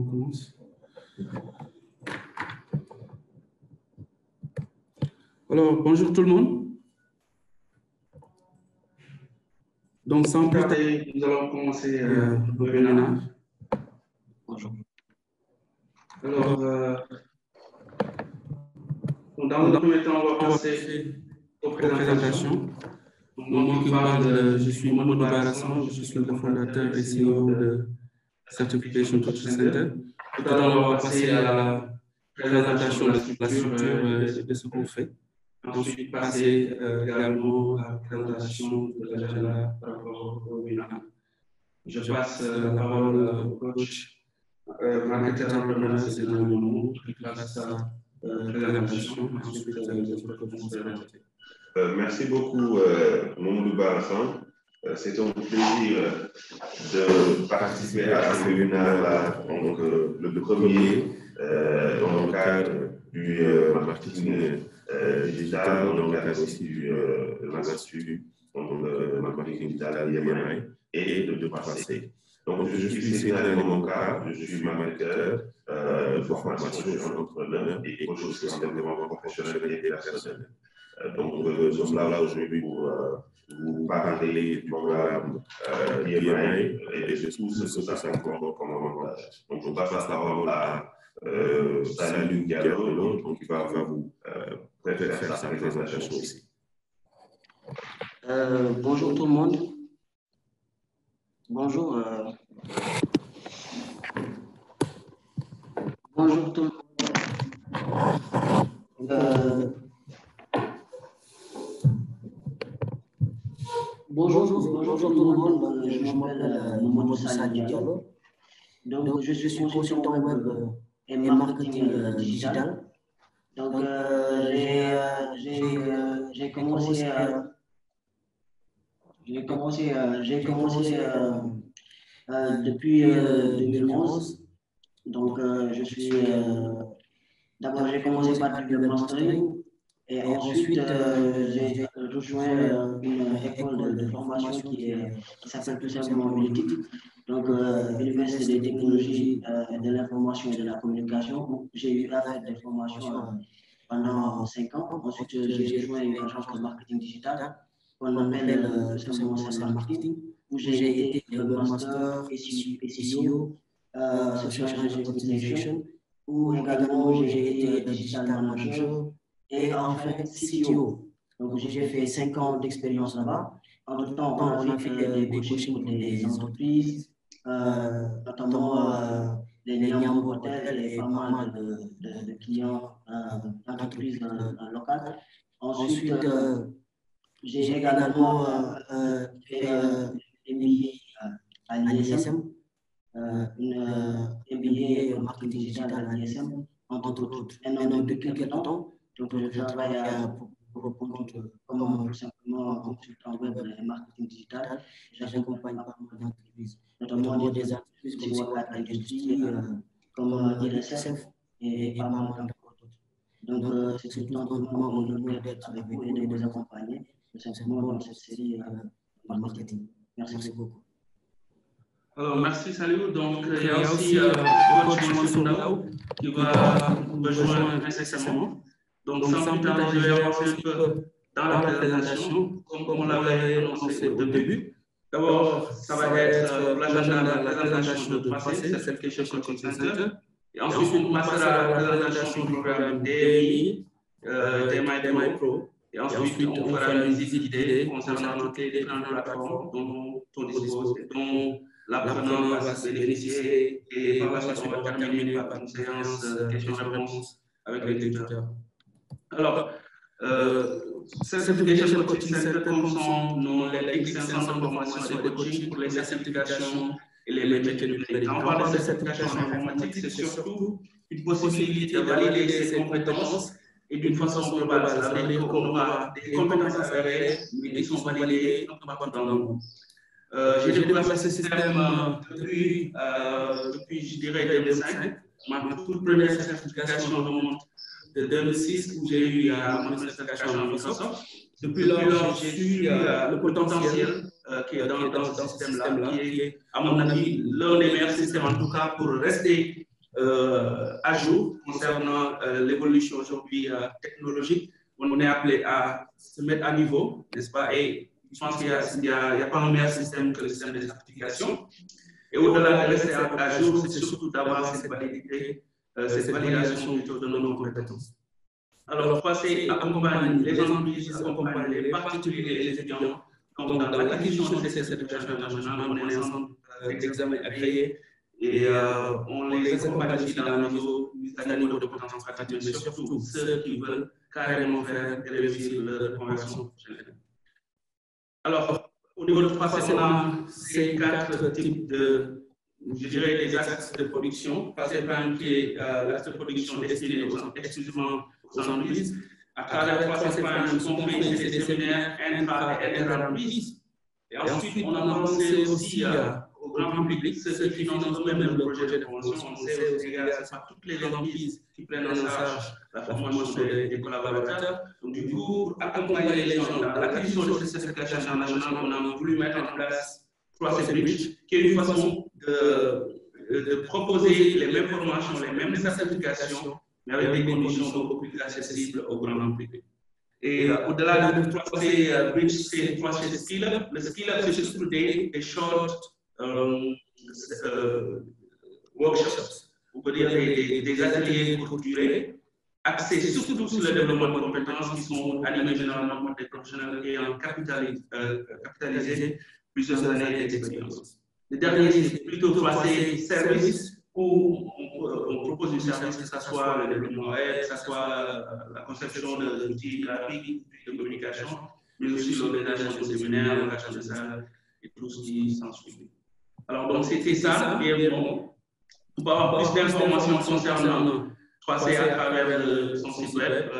On commence. Alors, bonjour tout le monde. Donc, sans plus tarder, nous allons commencer le webinaire. Bonjour. Alors, dans le premier temps, on va passer aux présentations. Moi qui parle, je suis Mamadou Barassan, je suis le fondateur et CEO de Certification Coaching Center. Tout à l'heure, on va passer à la présentation de la structure et de ce qu'on fait. Ensuite, passer également à la présentation de l'agenda par rapport au webinaire. Je passe la parole au coach marketeur entrepreneur Cédric Momou qui passe sa présentation. Ensuite, les autres coachs vont se présenter. Merci beaucoup, Mamadou Barassan. C'est un plaisir de participer à ce webinaire-là, donc le premier dans le cadre du marketing digital, dans le cadre aussi du l'Institut de marketing digital IMI et de 3C. Donc, je suis Cédric Momoka, je suis marketeur de formation, je suis entrepreneur et coach aussi en développement professionnel et personnel. Donc, nous sommes là aujourd'hui pour vous parler du programme IMI et de tout ce que ça comporte comme avantage. Donc, je passe la parole à Salou Diallo, donc qui va vous faire sa présentation ici. Bonjour tout le monde. Bonjour. Bonjour tout le monde. Bonjour tout le monde. Je m'appelle Mamadou Diallo. Donc, je suis consultant web et marketing digital. Donc, j'ai commencé depuis 2011. Donc, d'abord, j'ai commencé par du mastering et ensuite, j'ai rejoint une école de formation qui s'appelle tout simplement UNITIC, donc Université des technologies de l'information et de la communication, où j'ai eu à faire des formations pendant 5 ans. Ensuite, j'ai rejoint une agence de marketing digital qu'on appelle tout simplement Cell Marketing, où j'ai été webmaster, SEO, Search Engine Optimization, où également j'ai été digital manager et enfin CTO. Donc j'ai fait 5 ans d'expérience là-bas. Entre-temps, on a fait des coachings pour des entreprises, notamment les Niambo Hôtel et pas mal de clients d'entreprises locales. Ensuite, j'ai également fait un MBA à l'ISM, une MBA marketing digital à l'ISM, entre autres. Maintenant, depuis quelques temps, donc, je travaille pour compte comme tout simplement consultant web et marketing digital. J'accompagne pas mal d'entreprises, notamment des entreprises comme Wakat Industries, comme IRSF et pas mal d'autres. Donc, c'est tout un honneur d'être avec vous et de vous accompagner tout simplement dans cette série de marketing. Merci beaucoup. Alors, merci Salou. Donc, il y a aussi coach Mansour Ndaw qui va nous rejoindre incessamment. Donc, sans plus tarder, je vais avancer un peu dans la présentation, comme on l'avait annoncé au début. D'abord, ça va être l'agenda, la présentation de 3C, Certification Coaching Center. Et ensuite, on passera à la présentation du programme DMI, DMI Pro. Et ensuite, on fera une visite guidée concernant toutes les différentes plateformes dont on dispose et dont l'apprenant va se bénéficier. Et par la suite, on va terminer par une séance questions-réponses avec les tuteurs. Alors, Certification Coaching Center, comme son nom l'indique, c'est un centre de formation et de coaching pour les certifications et les métiers du numérique. Quand on parle de certification informatique, c'est surtout une possibilité de valider ses compétences et d'une façon globale. Ça veut dire qu'on aura des compétences avérées, mais qui sont validées partout dans le monde. J'ai découvert ce système depuis, je dirais, 2005. Ma toute première certification remonte de 2006 où j'ai eu ma certification à Microsoft. Depuis lors, j'ai vu le potentiel qui est dans ce système-là, qui est, à mon avis, l'un des meilleurs systèmes, en tout cas, pour rester à jour concernant l'évolution aujourd'hui technologique. On est appelé à se mettre à niveau, n'est-ce pas? Et je pense qu'il n'y a pas un meilleur système que le système des certifications. Et au-delà de rester à jour, c'est surtout d'avoir cette validité, cette validation plutôt de nos compétences. Alors, trois, c'est accompagner les entreprises, accompagner les particuliers et les étudiants, comme dans l'acquisition de ces certifications internationales. On est ensemble d'examens agréés et on les accompagne aussi dans nos niveaux de compétences pratiques, mais surtout ceux qui veulent carrément faire et réussir leur conversion professionnelle. Alors, au niveau de 3C, on a ces 4 types de, je dirais, des axes de production. C'est un qui est l'axe de production destiné exclusivement aux entreprises. À travers 3C, ce qu'on fait, c'est des séminaires intra- et inter-entreprises. Et ensuite, on a pensé aussi au grand public, ceux qui financent eux-mêmes le projet de promotion. On sait aussi que ce n'est pas toutes les entreprises qui prennent en charge la formation des collaborateurs. Donc, du coup, pour accompagner les gens dans l'acquisition de ces certifications internationales, on a voulu mettre en place 3C Bridge, qui est une façon de proposer les mêmes formations, les mêmes certifications, mais avec des conditions beaucoup plus accessibles au grand public. Et au-delà de 3C Bridge, c'est 3C Skill Up. Le Skill Up, c'est surtout des short workshops, on peut dire des ateliers courte durée, axés surtout sur le développement de compétences qui sont animés généralement par des professionnels ayant capitalisé plusieurs années d'expérience. Le dernier, c'est plutôt 3C Service, où on propose du service, que ce soit le développement web, que ce soit la conception d'outils graphiques, de communication, mais aussi l'organisation de séminaires, l'organisation de salles et tout ce qui s'ensuit. Alors, donc, c'était ça, brièvement. Pour avoir plus d'informations concernant 3C à travers son site web,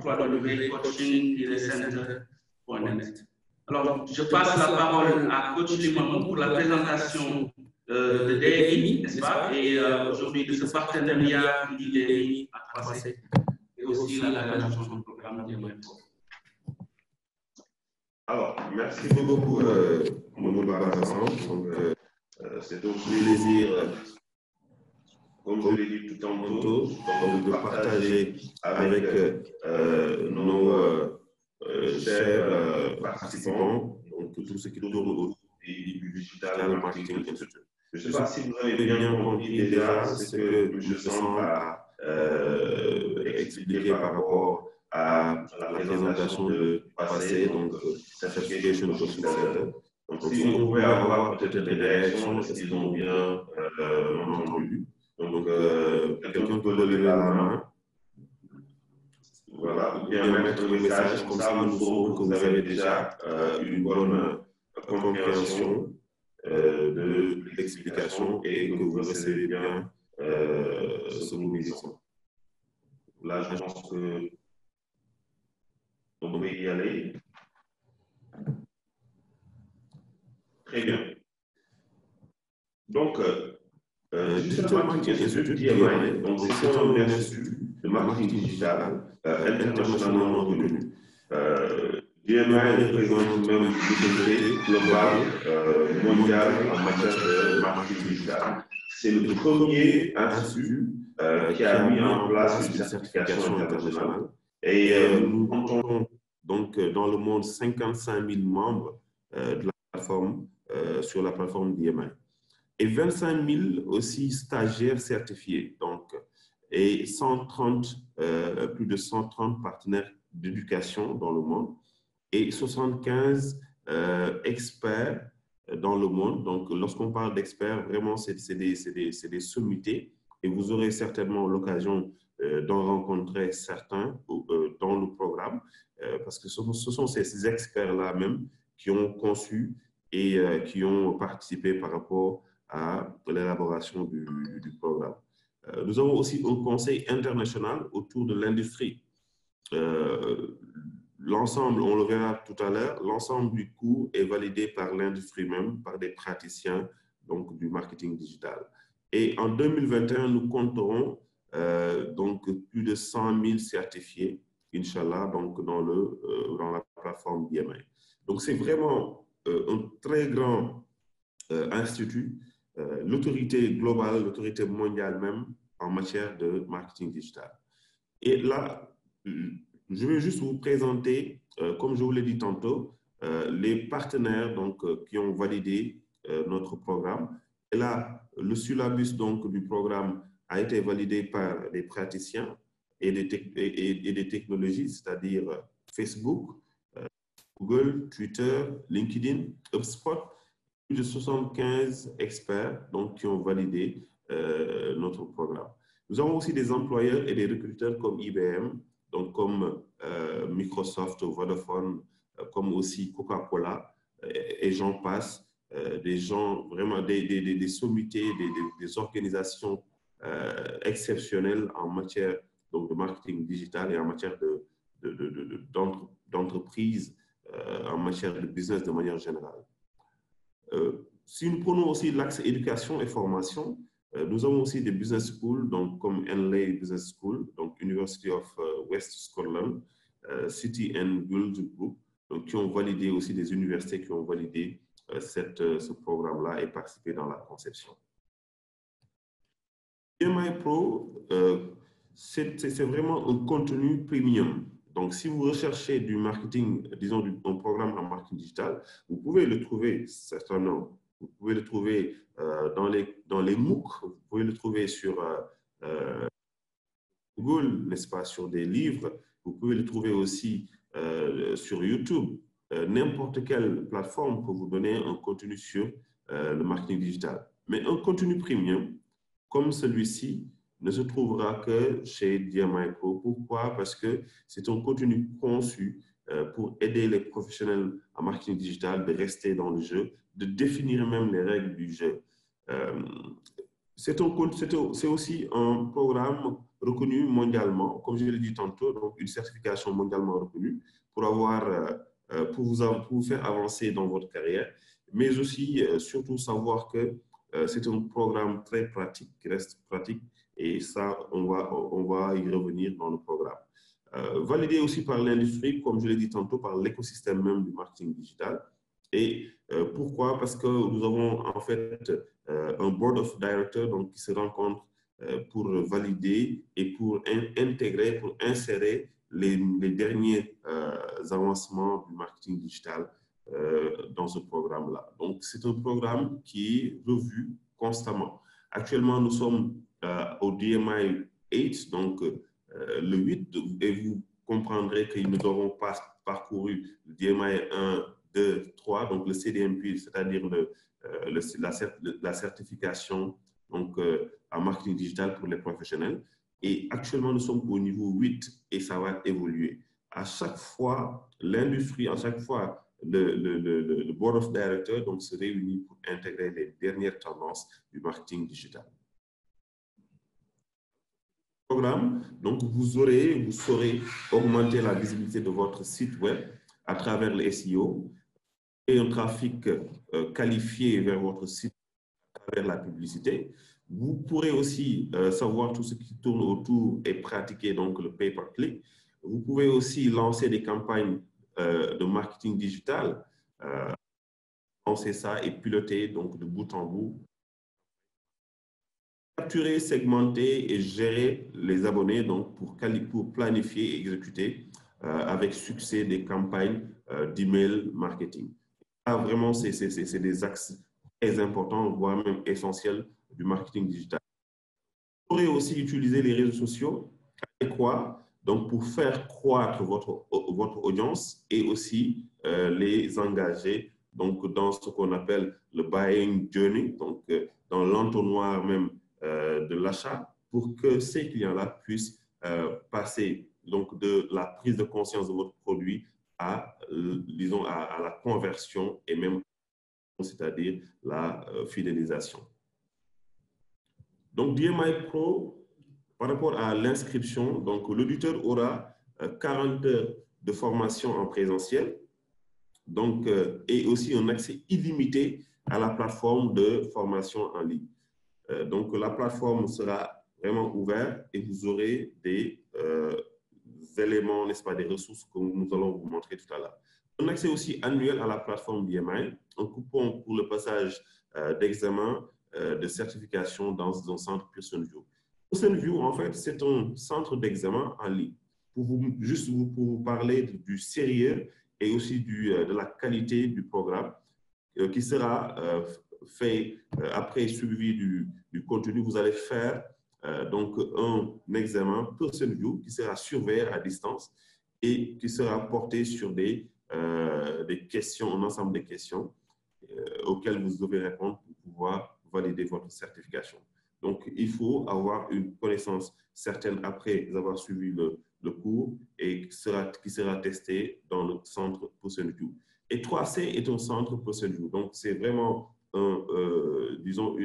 www.coaching-center.net. Alors, je passe la parole à Coach Limamou pour la présentation de DMI, n'est-ce pas? Et aujourd'hui, de ce partenariat du DMI à 3C et aussi la réalisation du programme DMI. Alors, merci beaucoup, Mamadou Barassan. C'est un plaisir, comme je l'ai dit tout tantôt, de partager avec nos chers participants, donc tout ce qui tourne autour du Digital Marketing Institute. Je ne sais pas si vous avez bien compris déjà ce que M. Samb a expliqué par rapport à la présentation de passé, donc Certification Coaching Center. Donc, si on pouvait avoir peut-être des réactions, est-ce qu'ils ont bien entendu? Donc, quelqu'un peut lever la main. Voilà, ou bien mettre un message, comme ça nous saurons que vous avez déjà une bonne compréhension de l'explication et que vous recevez bien ce que nous disons. Là, je pense que on peut y aller. Très bien. Donc, Digital Marketing Institute, DMI, donc c'est un institut de marketing digital internationalement reconnu. DMI représente même l'autorité globale mondiale en matière de marketing digital. C'est le premier institut qui a mis en place une certification internationale. Et nous comptons donc dans le monde 55 000 membres de la plateforme, sur la plateforme DMI. Et 25 000 aussi stagiaires certifiés, donc, et plus de 130 partenaires d'éducation dans le monde et 75 experts dans le monde. Donc, lorsqu'on parle d'experts, vraiment, c'est des sommités et vous aurez certainement l'occasion d'en rencontrer certains dans le programme parce que ce sont ces experts-là même qui ont conçu et qui ont participé par rapport à l'élaboration du programme. Nous avons aussi un conseil international autour de l'industrie. L'ensemble, on le verra tout à l'heure, l'ensemble du cours est validé par l'industrie même, par des praticiens donc, du marketing digital. Et en 2021, nous compterons donc plus de 100 000 certifiés, Inch'Allah, donc dans la plateforme DMI. Donc c'est vraiment un très grand institut l'autorité globale, l'autorité mondiale même en matière de marketing digital. Et là, je vais juste vous présenter, comme je vous l'ai dit tantôt, les partenaires donc, qui ont validé notre programme. Et là, le syllabus donc, du programme a été validé par des praticiens et des technologies, c'est-à-dire Facebook, Google, Twitter, LinkedIn, HubSpot, plus de 75 experts donc, qui ont validé notre programme. Nous avons aussi des employeurs et des recruteurs comme IBM, donc comme Microsoft, Vodafone, comme aussi Coca-Cola, et j'en passe, des gens vraiment, des sommités, des organisations exceptionnelles en matière donc, de marketing digital et en matière d'entreprise, en matière de business de manière générale. Si nous prenons aussi l'axe éducation et formation, nous avons aussi des business schools, donc comme Henley Business School, donc University of West Scotland, City and Guild Group, donc qui ont validé aussi des universités qui ont validé ce programme-là et participé dans la conception. DMI Pro, c'est vraiment un contenu premium. Donc, si vous recherchez du marketing, disons, un programme en marketing digital, vous pouvez le trouver certainement. Vous pouvez le trouver dans les MOOC, vous pouvez le trouver sur Google, n'est-ce pas, sur des livres. Vous pouvez le trouver aussi sur YouTube. N'importe quelle plateforme peut vous donner un contenu sur le marketing digital. Mais un contenu premium, comme celui-ci, ne se trouvera que chez DMI Pro. Pourquoi? Parce que c'est un contenu conçu pour aider les professionnels en marketing digital de rester dans le jeu, de définir même les règles du jeu. C'est aussi un programme reconnu mondialement, comme je l'ai dit tantôt, donc une certification mondialement reconnue pour vous faire avancer dans votre carrière, mais aussi surtout savoir que c'est un programme très pratique, qui reste pratique, et ça, on va y revenir dans le programme. Validé aussi par l'industrie, comme je l'ai dit tantôt, par l'écosystème même du marketing digital. Et pourquoi? Parce que nous avons en fait un board of directors donc, qui se rencontre pour valider et pour intégrer, pour insérer les derniers avancements du marketing digital dans ce programme-là. Donc, c'est un programme qui est revu constamment. Actuellement, nous sommes au DMI 8, donc le 8, et vous comprendrez que nous avons parcouru le DMI 1, 2, 3, donc le CDMP, c'est-à-dire la certification donc, en marketing digital pour les professionnels. Et actuellement, nous sommes au niveau 8 et ça va évoluer. À chaque fois, l'industrie, à chaque fois, le Board of Directors donc, se réunit pour intégrer les dernières tendances du marketing digital. Programme, donc vous saurez augmenter la visibilité de votre site web à travers le SEO et un trafic qualifié vers votre site à travers la publicité. Vous pourrez aussi savoir tout ce qui tourne autour et pratiquer donc le pay-per-click. Vous pouvez aussi lancer des campagnes de marketing digital, lancer ça et piloter donc de bout en bout. Capturer, segmenter et gérer les abonnés donc pour planifier et exécuter avec succès des campagnes d'email marketing. Là, vraiment, c'est des axes très importants, voire même essentiels du marketing digital. Vous pourrez aussi utiliser les réseaux sociaux adéquats donc pour faire croître votre audience et aussi les engager donc dans ce qu'on appelle le buying journey, donc dans l'entonnoir même de l'achat, pour que ces clients-là puissent passer donc de la prise de conscience de votre produit à, disons, à la conversion et même, c'est-à-dire la fidélisation. Donc, DMI Pro, par rapport à l'inscription, donc l'auditeur aura 40 heures de formation en présentiel, donc, et aussi un accès illimité à la plateforme de formation en ligne. Donc, la plateforme sera vraiment ouverte et vous aurez des éléments, n'est-ce pas, des ressources que nous allons vous montrer tout à l'heure. Un accès aussi annuel à la plateforme DMI, un coupon pour le passage d'examen de certification dans un centre PearsonView. PearsonView, en fait, c'est un centre d'examen en ligne. Pour vous parler du sérieux et aussi de la qualité du programme qui sera fait après suivi du contenu. Vous allez faire donc un examen PearsonView qui sera surveillé à distance et qui sera porté sur des questions, un ensemble de questions auxquelles vous devez répondre pour pouvoir valider votre certification. Donc, il faut avoir une connaissance certaine après avoir suivi le cours et qui sera testé dans le centre PearsonView. Et 3C est un centre PearsonView. Donc, c'est vraiment disons,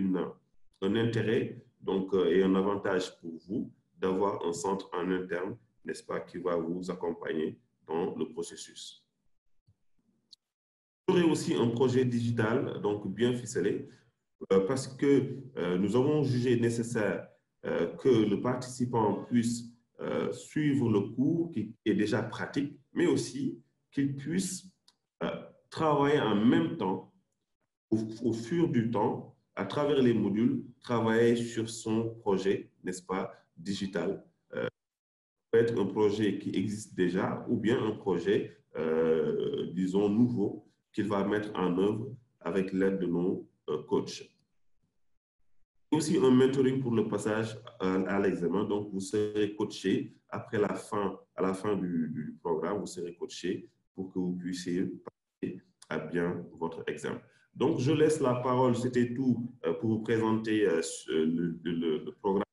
un intérêt donc, et un avantage pour vous d'avoir un centre en interne, n'est-ce pas, qui va vous accompagner dans le processus. Vous aurez aussi un projet digital, donc bien ficelé, parce que nous avons jugé nécessaire que le participant puisse suivre le cours qui est déjà pratique, mais aussi qu'il puisse travailler en même temps, au fur du temps, à travers les modules, travailler sur son projet, n'est-ce pas, digital. Peut être un projet qui existe déjà ou bien un projet, disons, nouveau qu'il va mettre en œuvre avec l'aide de nos coachs. Aussi un mentoring pour le passage à l'examen. Donc, vous serez coaché à la fin du programme, vous serez coaché pour que vous puissiez passer à bien votre examen. Donc, je laisse la parole. C'était tout pour vous présenter le programme.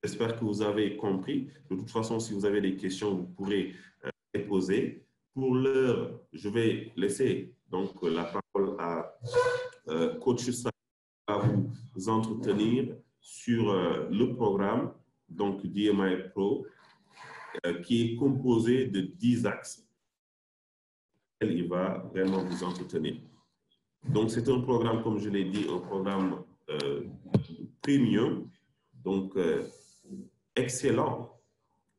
J'espère que vous avez compris. De toute façon, si vous avez des questions, vous pourrez les poser. Pour l'heure, je vais laisser donc la parole à Coach Salim à vous entretenir sur le programme donc DMI Pro qui est composé de 10 axes. Il va vraiment vous entretenir. Donc, c'est un programme, comme je l'ai dit, un programme premium, donc excellent,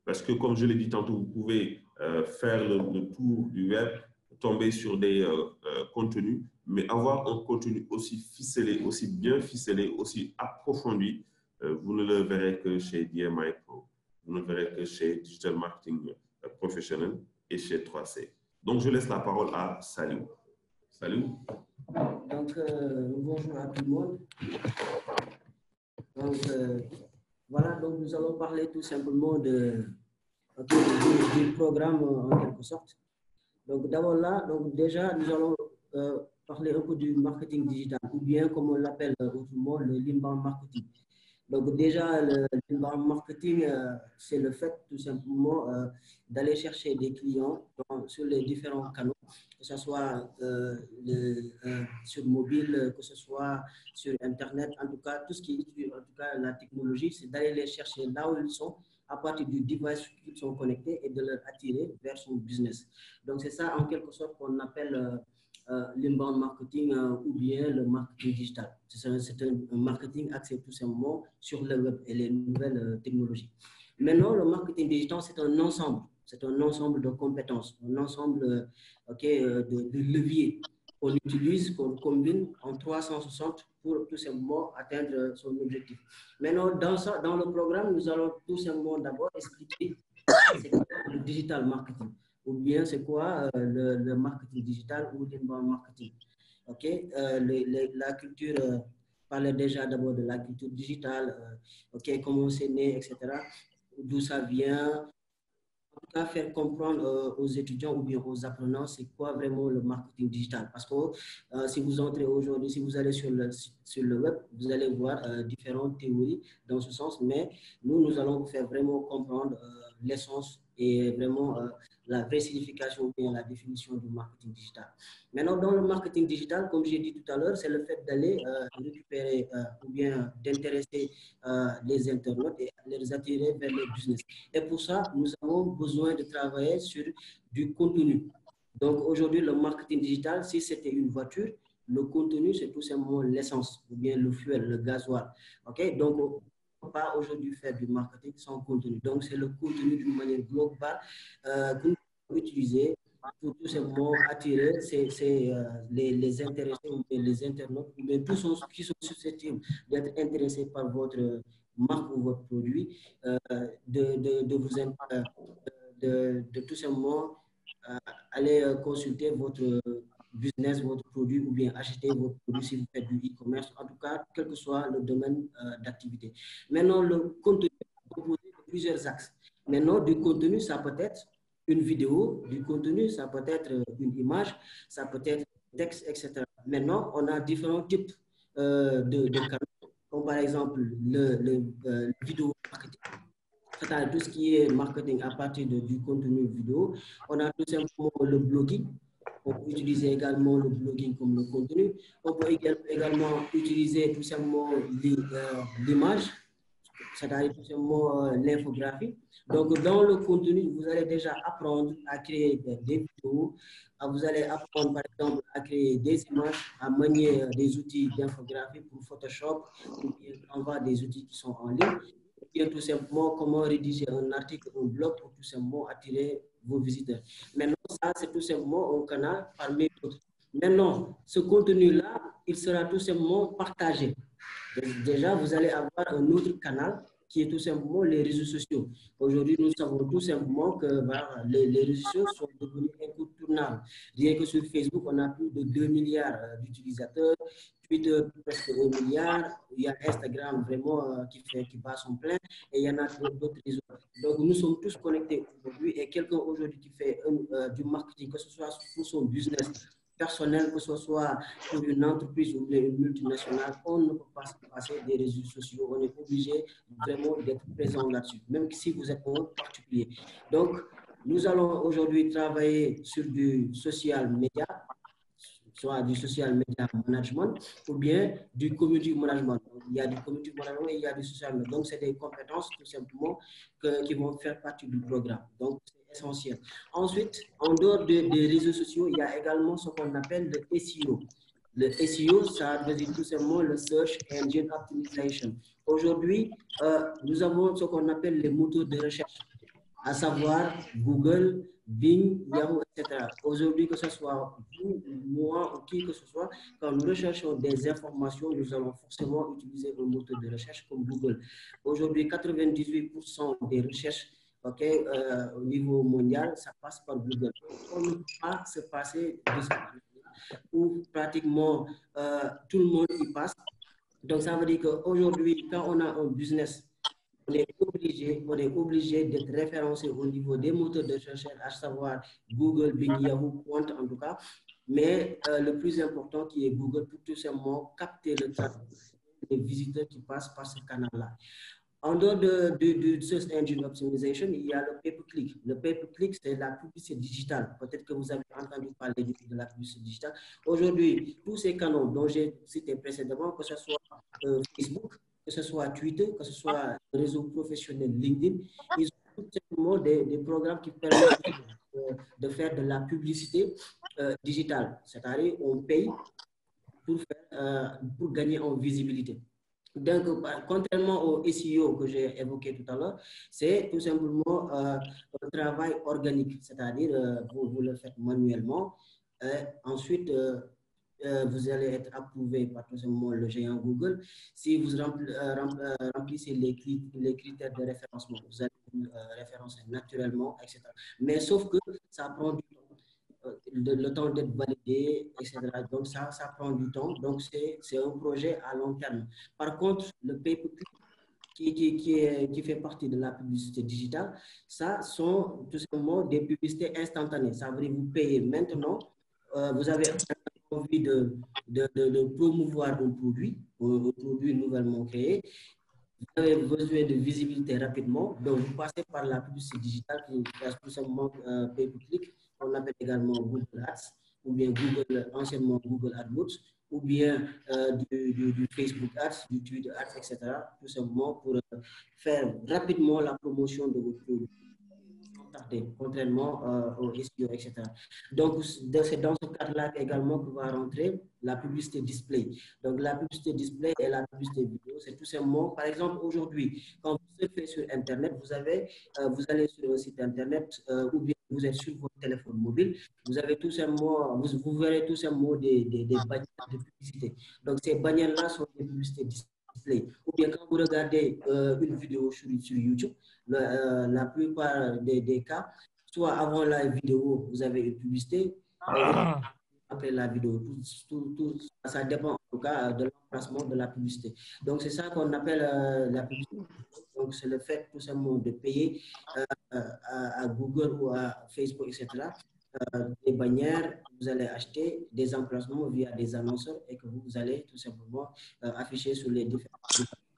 parce que, comme je l'ai dit tantôt, vous pouvez faire le tour du web, tomber sur des contenus, mais avoir un contenu aussi ficelé, aussi bien ficelé, aussi approfondi, vous ne le verrez que chez DMI Pro, vous ne le verrez que chez Digital Marketing Professionnel et chez 3C. Donc, je laisse la parole à Salim. Salut. Donc, bonjour à tout le monde. Donc, voilà, donc nous allons parler tout simplement du programme en quelque sorte. Donc, d'abord là, donc déjà, nous allons parler un peu du marketing digital, ou bien comme on l'appelle autrement, le inbound marketing. Donc, déjà, le inbound marketing, c'est le fait tout simplement d'aller chercher des clients sur les différents canaux, que ce soit sur mobile, que ce soit sur Internet, en tout cas, tout ce qui est en tout cas la technologie, c'est d'aller les chercher là où ils sont, à partir du device qu'ils sont connectés et de les attirer vers son business. Donc, c'est ça en quelque sorte qu'on appelle l'inbound marketing ou bien le marketing digital. C'est un marketing axé tout simplement sur le web et les nouvelles technologies. Maintenant, le marketing digital, c'est un ensemble. C'est un ensemble de compétences, un ensemble de leviers qu'on utilise, qu'on combine en 360 pour tout simplement atteindre son objectif. Maintenant, dans le programme, nous allons tout simplement d'abord expliquer c'est quoi le digital marketing, ou bien c'est quoi le marketing digital ou l'inbound marketing. Ok, la culture, parlait déjà d'abord de la culture digitale, ok, comment c'est né, etc., d'où ça vient. En tout cas, faire comprendre aux étudiants ou bien aux apprenants c'est quoi vraiment le marketing digital. Parce que si vous entrez aujourd'hui, si vous allez sur le web, vous allez voir différentes théories dans ce sens, mais nous allons vous faire vraiment comprendre l'essence et vraiment la vraie signification ou bien la définition du marketing digital. Maintenant, dans le marketing digital, comme j'ai dit tout à l'heure, c'est le fait d'aller récupérer ou bien d'intéresser les internautes et les attirer vers le business. Et pour ça, nous avons besoin de travailler sur du contenu. Donc aujourd'hui, le marketing digital, si c'était une voiture, le contenu, c'est tout simplement l'essence ou bien le fuel, le gasoil. OK? Donc, on ne peut pas aujourd'hui faire du marketing sans contenu. Donc, c'est le contenu d'une manière globale que nous pouvons utiliser pour tout simplement attirer les intéressés ou les internautes, ou bien tous ceux qui sont susceptibles d'être intéressés par votre marque ou votre produit, de tout simplement aller consulter votre business, votre produit, ou bien acheter votre produit si vous faites du e-commerce, en tout cas, quel que soit le domaine d'activité. Maintenant, le contenu est composé de plusieurs axes. Maintenant, du contenu, ça peut être une vidéo, du contenu, ça peut être une image, ça peut être un texte, etc. Maintenant, on a différents types de canaux, comme par exemple le vidéo marketing. C'est-à-dire tout ce qui est marketing à partir du contenu vidéo. On a tout simplement le blogging. On peut utiliser également le blogging comme le contenu. On peut également utiliser tout simplement l'image, c'est-à-dire tout simplement l'infographie. Donc, dans le contenu, vous allez déjà apprendre à créer des vidéos. Vous allez apprendre, par exemple, à créer des images, à manier des outils d'infographie pour Photoshop, ou bien Canva, des outils qui sont en ligne. Bien tout simplement comment rédiger un article, un blog pour tout simplement attirer vos visiteurs. Maintenant, ça, c'est tout simplement un canal parmi d'autres. Maintenant, ce contenu-là, il sera tout simplement partagé. Déjà, vous allez avoir un autre canal qui est tout simplement les réseaux sociaux. Aujourd'hui, nous savons tout simplement que les réseaux sociaux sont devenus incontournables. Rien que sur Facebook, on a plus de 2 milliards d'utilisateurs, Twitter presque 1 milliard, il y a Instagram vraiment qui bat son plein, et il y en a d'autres réseaux. Donc, nous sommes tous connectés aujourd'hui, et quelqu'un aujourd'hui qui fait du marketing, que ce soit pour son business personnel, que ce soit pour une entreprise ou une multinationale, on ne peut pas se passer des réseaux sociaux. On est obligé vraiment d'être présent là-dessus, même si vous êtes un particulier. Donc, nous allons aujourd'hui travailler sur du social media, soit du social media management ou bien du community management. Il y a du community management et il y a du social media. Donc, c'est des compétences tout simplement qui vont faire partie du programme. Donc, c'est essentiel. Ensuite, en dehors des réseaux sociaux, il y a également ce qu'on appelle le SEO. Le SEO, ça veut dire tout simplement le Search Engine Optimization. Aujourd'hui, nous avons ce qu'on appelle les moteurs de recherche, à savoir Google, Bing, Yahoo, etc. Aujourd'hui, que ce soit vous, moi ou qui que ce soit, quand nous recherchons des informations, nous allons forcément utiliser un moteur de recherche comme Google. Aujourd'hui, 98% des recherches au niveau mondial, ça passe par Google. On ne peut pas se passer de ce où pratiquement tout le monde y passe. Donc, ça veut dire qu'aujourd'hui, quand on a un business, on est obligé d'être référencé au niveau des moteurs de recherche, à savoir Google, Bing, Yahoo, Quant en tout cas. Mais le plus important qui est Google pour tout simplement capter le trafic des visiteurs qui passent par ce canal-là. En dehors de Search Engine Optimization, il y a le pay-per-click. Le pay-per-click, c'est la publicité digitale. Peut-être que vous avez entendu parler de la publicité digitale. Aujourd'hui, tous ces canaux dont j'ai cité précédemment, que ce soit Facebook, que ce soit Twitter, que ce soit le réseau professionnel LinkedIn, ils ont tout simplement des programmes qui permettent de faire de la publicité digitale. C'est-à-dire on paye pour gagner en visibilité. Donc, contrairement au SEO que j'ai évoqué tout à l'heure, c'est tout simplement un travail organique, c'est-à-dire vous le faites manuellement. Ensuite, vous allez être approuvé par tout simplement le géant Google. Si vous remplissez les critères de référencement, vous allez être référencé naturellement, etc. Mais sauf que ça prend du temps. Le temps d'être validé, etc. Donc, ça prend du temps. Donc, c'est un projet à long terme. Par contre, le pay-per-click qui fait partie de la publicité digitale, ça sont tout simplement des publicités instantanées. Ça veut dire que vous payez maintenant, vous avez envie de promouvoir un produit nouvellement créé. Vous avez besoin de visibilité rapidement, donc vous passez par la publicité digitale qui est tout simplement pay-per-click. On appelle également Google Ads, ou bien anciennement Google AdWords, ou bien du Facebook Ads, du Twitter Ads, etc. Tout simplement pour faire rapidement la promotion de vos produits. starter, contrairement au SEO, etc. Donc, c'est dans ce cadre-là également que va rentrer la publicité display. Donc, la publicité display et la publicité vidéo, c'est tout simplement, par exemple, aujourd'hui, quand vous surfez sur Internet, vous allez sur un site Internet ou bien vous êtes sur votre téléphone mobile, vous avez tout simplement, vous verrez tout simplement des bannières de publicité. Donc, ces bannières-là sont des publicités display. Ou bien quand vous regardez une vidéo sur YouTube, la plupart des cas, soit avant la vidéo, vous avez une publicité, après la vidéo. Ça dépend en tout cas de l'emplacement de la publicité. Donc, c'est ça qu'on appelle la publicité. Donc, c'est le fait tout simplement de payer à Google ou à Facebook, etc., des bannières, vous allez acheter des emplacements via des annonceurs et que vous allez tout simplement afficher sur les différents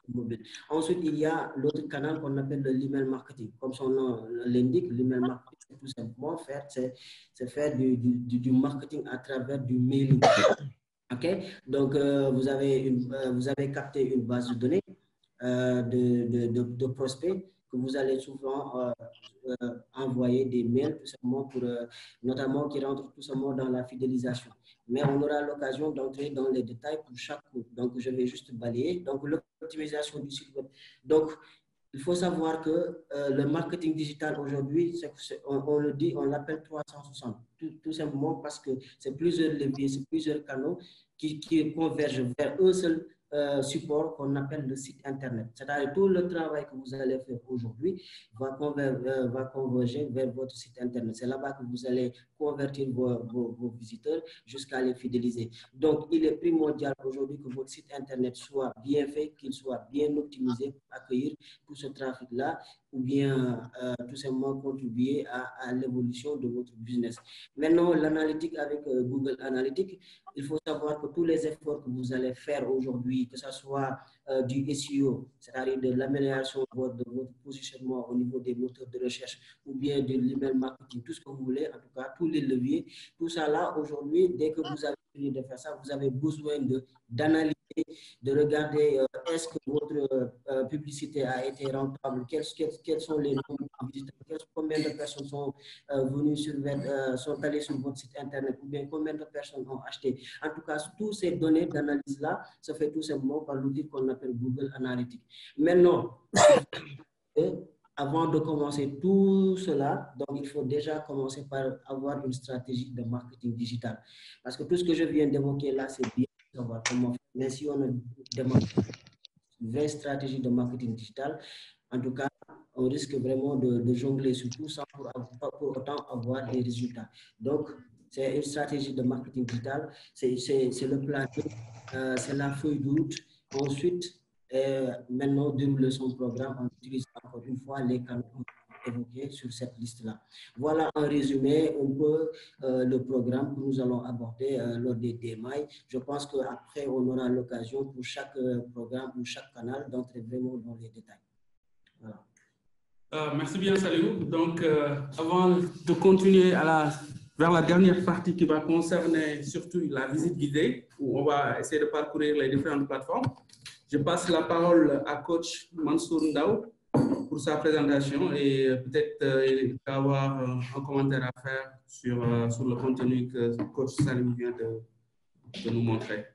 mobiles. Ensuite, il y a l'autre canal qu'on appelle l'email marketing. Comme son nom l'indique, l'email marketing, c'est tout simplement faire du marketing à travers du mailing. OK? Donc, vous avez capté une base de données de prospects que vous allez souvent envoyer des mails tout simplement pour, notamment qui rentrent tout simplement dans la fidélisation. Mais on aura l'occasion d'entrer dans les détails pour chaque coup. Donc, je vais juste balayer. Donc, l'optimisation du site web. Donc, il faut savoir que le marketing digital aujourd'hui, on le dit, on l'appelle 360. Tout simplement parce que c'est plusieurs leviers, c'est plusieurs canaux qui convergent vers un seul support qu'on appelle le site Internet. C'est-à-dire tout le travail que vous allez faire aujourd'hui va converger vers votre site Internet. C'est là-bas que vous allez convertir vos visiteurs jusqu'à les fidéliser. Donc, il est primordial aujourd'hui que votre site Internet soit bien fait, qu'il soit bien optimisé pour accueillir tout ce trafic-là ou bien tout simplement contribuer à l'évolution de votre business. Maintenant, l'analytique avec Google Analytics, il faut savoir que tous les efforts que vous allez faire aujourd'hui, que ce soit du SEO, c'est-à-dire de l'amélioration de votre positionnement au niveau des moteurs de recherche ou bien de l'email marketing, tout ce que vous voulez, en tout cas, tous les leviers, tout ça là, aujourd'hui, dès que vous avez fini de faire ça, vous avez besoin d'analyser, de regarder est-ce que votre publicité a été rentable, quels sont les nombres de visiteurs, combien de personnes sont venues sont allées sur votre site Internet ou bien combien de personnes ont acheté. En tout cas, toutes ces données d'analyse-là se fait tout simplement par l'outil qu'on appelle Google Analytics. Maintenant, avant de commencer tout cela, donc il faut déjà commencer par avoir une stratégie de marketing digital. Parce que tout ce que je viens d'évoquer là, c'est bien de savoir comment faire. Mais si on ne demande une vraie stratégie de marketing digital, en tout cas, on risque vraiment de jongler sur tout ça pour autant avoir des résultats. Donc, c'est une stratégie de marketing digital, c'est le plan, c'est la feuille de route. Ensuite, maintenant, dérouler son programme en utilisant encore une fois les canaux évoqués sur cette liste-là. Voilà en résumé un peu le programme que nous allons aborder lors des DMI. Je pense qu'après, on aura l'occasion pour chaque programme ou chaque canal d'entrer vraiment dans les détails. Voilà. Merci bien, Saliou. Donc, avant de continuer vers la dernière partie qui va concerner surtout la visite guidée, où on va essayer de parcourir les différentes plateformes, je passe la parole à coach Mansour Ndao pour sa présentation et peut-être il va avoir un commentaire à faire sur le contenu que coach Saliou vient de nous montrer.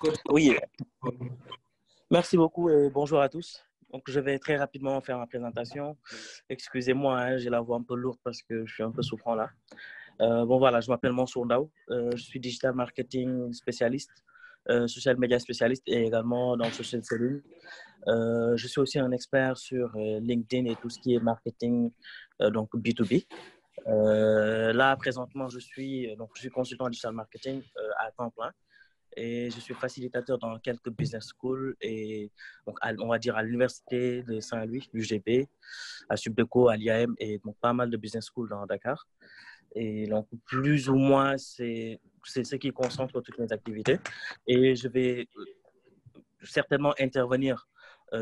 Coach. Oui, merci beaucoup et bonjour à tous. Donc, je vais très rapidement faire ma présentation. Excusez-moi, hein, j'ai la voix un peu lourde parce que je suis un peu souffrant là. Bon, voilà, je m'appelle Mansour Ndao. Je suis digital marketing spécialiste, social media spécialiste et également dans social selling. Je suis aussi un expert sur LinkedIn et tout ce qui est marketing, donc B2B. Là, présentement, je suis consultant en digital marketing à temps plein. Et je suis facilitateur dans quelques business schools et donc on va dire à l'université de Saint-Louis, l'UGB, à Subdeco, à l'IAM et donc pas mal de business schools dans Dakar. Et donc plus ou moins c'est ce qui concentre toutes mes activités. Et je vais certainement intervenir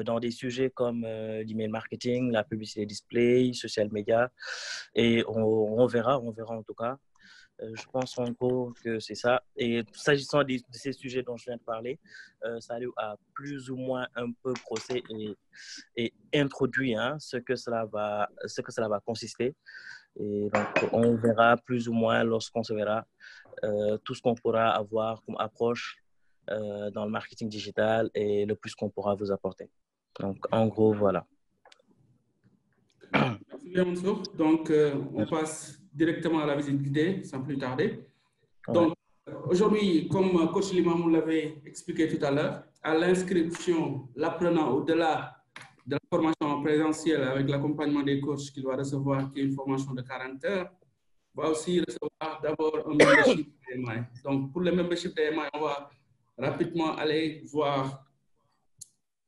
dans des sujets comme l'email marketing, la publicité display, social media et on verra en tout cas. Je pense en gros que c'est ça. Et s'agissant de ces sujets dont je viens de parler, Saliou a plus ou moins un peu brossé et introduit ce que cela va consister. Et donc, on verra plus ou moins lorsqu'on se verra tout ce qu'on pourra avoir comme approche dans le marketing digital et le plus qu'on pourra vous apporter. Donc, en gros, voilà. Merci bien, Mansour. Donc, on passe directement à la visite guidée, sans plus tarder. Donc, aujourd'hui, comme coach Limamou l'avait expliqué tout à l'heure, à l'inscription, l'apprenant, au-delà de la formation en présentiel avec l'accompagnement des coachs qu'il va recevoir, qui est une formation de 40 heures, va aussi recevoir d'abord un membership DMI. Donc, pour le membership DMI, on va rapidement aller voir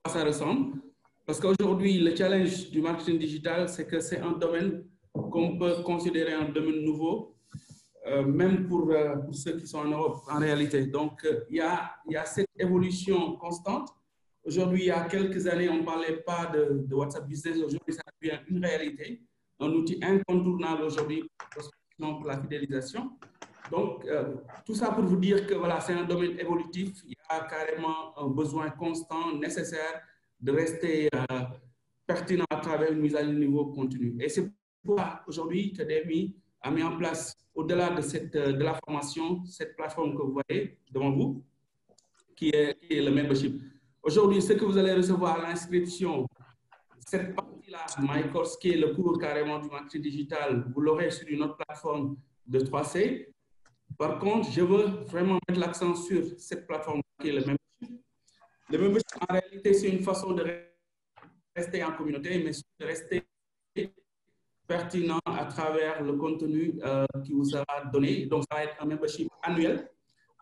à quoi ça ressemble. Parce qu'aujourd'hui, le challenge du marketing digital, c'est que c'est un domaine qu'on peut considérer un domaine nouveau, même pour ceux qui sont en Europe, en réalité. Donc, il y a cette évolution constante. Aujourd'hui, il y a quelques années, on ne parlait pas de WhatsApp Business. Aujourd'hui, ça devient une réalité, un outil incontournable aujourd'hui pour la fidélisation. Donc, tout ça pour vous dire que voilà, c'est un domaine évolutif. Il y a carrément un besoin constant, nécessaire, de rester pertinent à travers une mise à niveau continue. Et c'est pourquoi aujourd'hui que DMI a mis en place, au-delà de la formation, cette plateforme que vous voyez devant vous, qui est le membership. Aujourd'hui, ce que vous allez recevoir à l'inscription, cette partie-là, My Course, qui est le cours carrément du marketing digital, vous l'aurez sur une autre plateforme de 3C. Par contre, je veux vraiment mettre l'accent sur cette plateforme qui est le membership. Le membership, en réalité, c'est une façon de rester en communauté, mais de rester pertinent à travers le contenu qui vous sera donné. Donc, ça va être un membership annuel,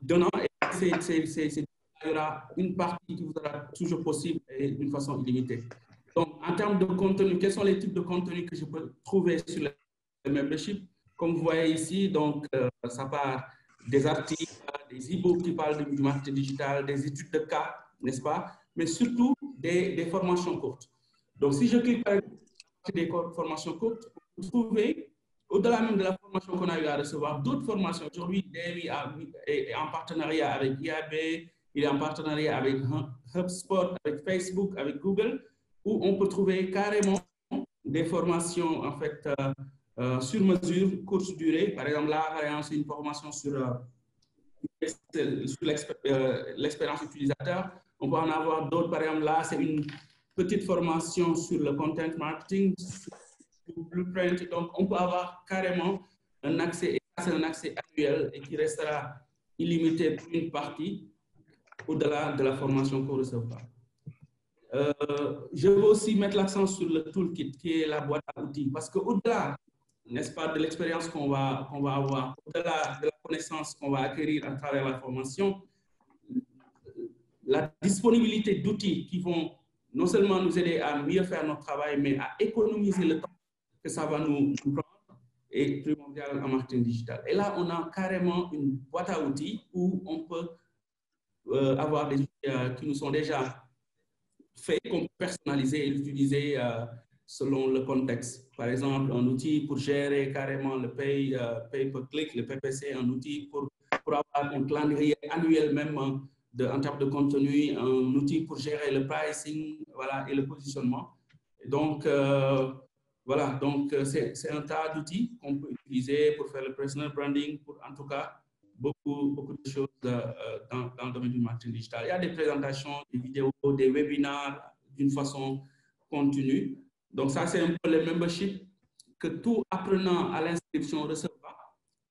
donnant, et il y aura une partie qui vous sera toujours possible et d'une façon illimitée. Donc, en termes de contenu, quels sont les types de contenus que je peux trouver sur le membership? Comme vous voyez ici, donc, ça part des articles, des e-books qui parlent du marketing digital, des études de cas, n'est-ce pas? Mais surtout des formations courtes. Donc, si je clique par exemple sur des formations courtes, vous trouvez, au-delà même de la formation qu'on a eu à recevoir, d'autres formations. Aujourd'hui, DMI est en partenariat avec IAB, il est en partenariat avec HubSpot, avec Facebook, avec Google, où on peut trouver carrément des formations en fait sur mesure, courte durée. Par exemple, là, c'est une formation sur l'expérience utilisateur. On peut en avoir d'autres. Par exemple, là, c'est une petite formation sur le content marketing, blueprint. Donc, on peut avoir carrément un accès, c'est un accès annuel et qui restera illimité pour une partie au-delà de la formation qu'on recevra. Je veux aussi mettre l'accent sur le toolkit qui est la boîte à outils parce qu'au-delà, n'est-ce pas, de l'expérience qu'on va avoir, au-delà de la connaissance qu'on va acquérir à travers la formation, la disponibilité d'outils qui vont non seulement nous aider à mieux faire notre travail, mais à économiser le temps que ça va nous prendre est primordial en marketing digital. Et là, on a carrément une boîte à outils où on peut avoir des outils qui nous sont déjà faits, qu'on peut personnaliser et l'utiliser selon le contexte. Par exemple, un outil pour gérer carrément le pay per click, le PPC, un outil pour avoir un calendrier annuel même en termes de contenu, un outil pour gérer le pricing, voilà, et le positionnement. Donc, voilà, donc c'est un tas d'outils qu'on peut utiliser pour faire le personal branding, pour en tout cas beaucoup de choses dans le domaine du marketing digital. Il y a des présentations, des vidéos, des webinaires d'une façon continue. Donc ça, c'est un peu le membership que tout apprenant à l'inscription recevra,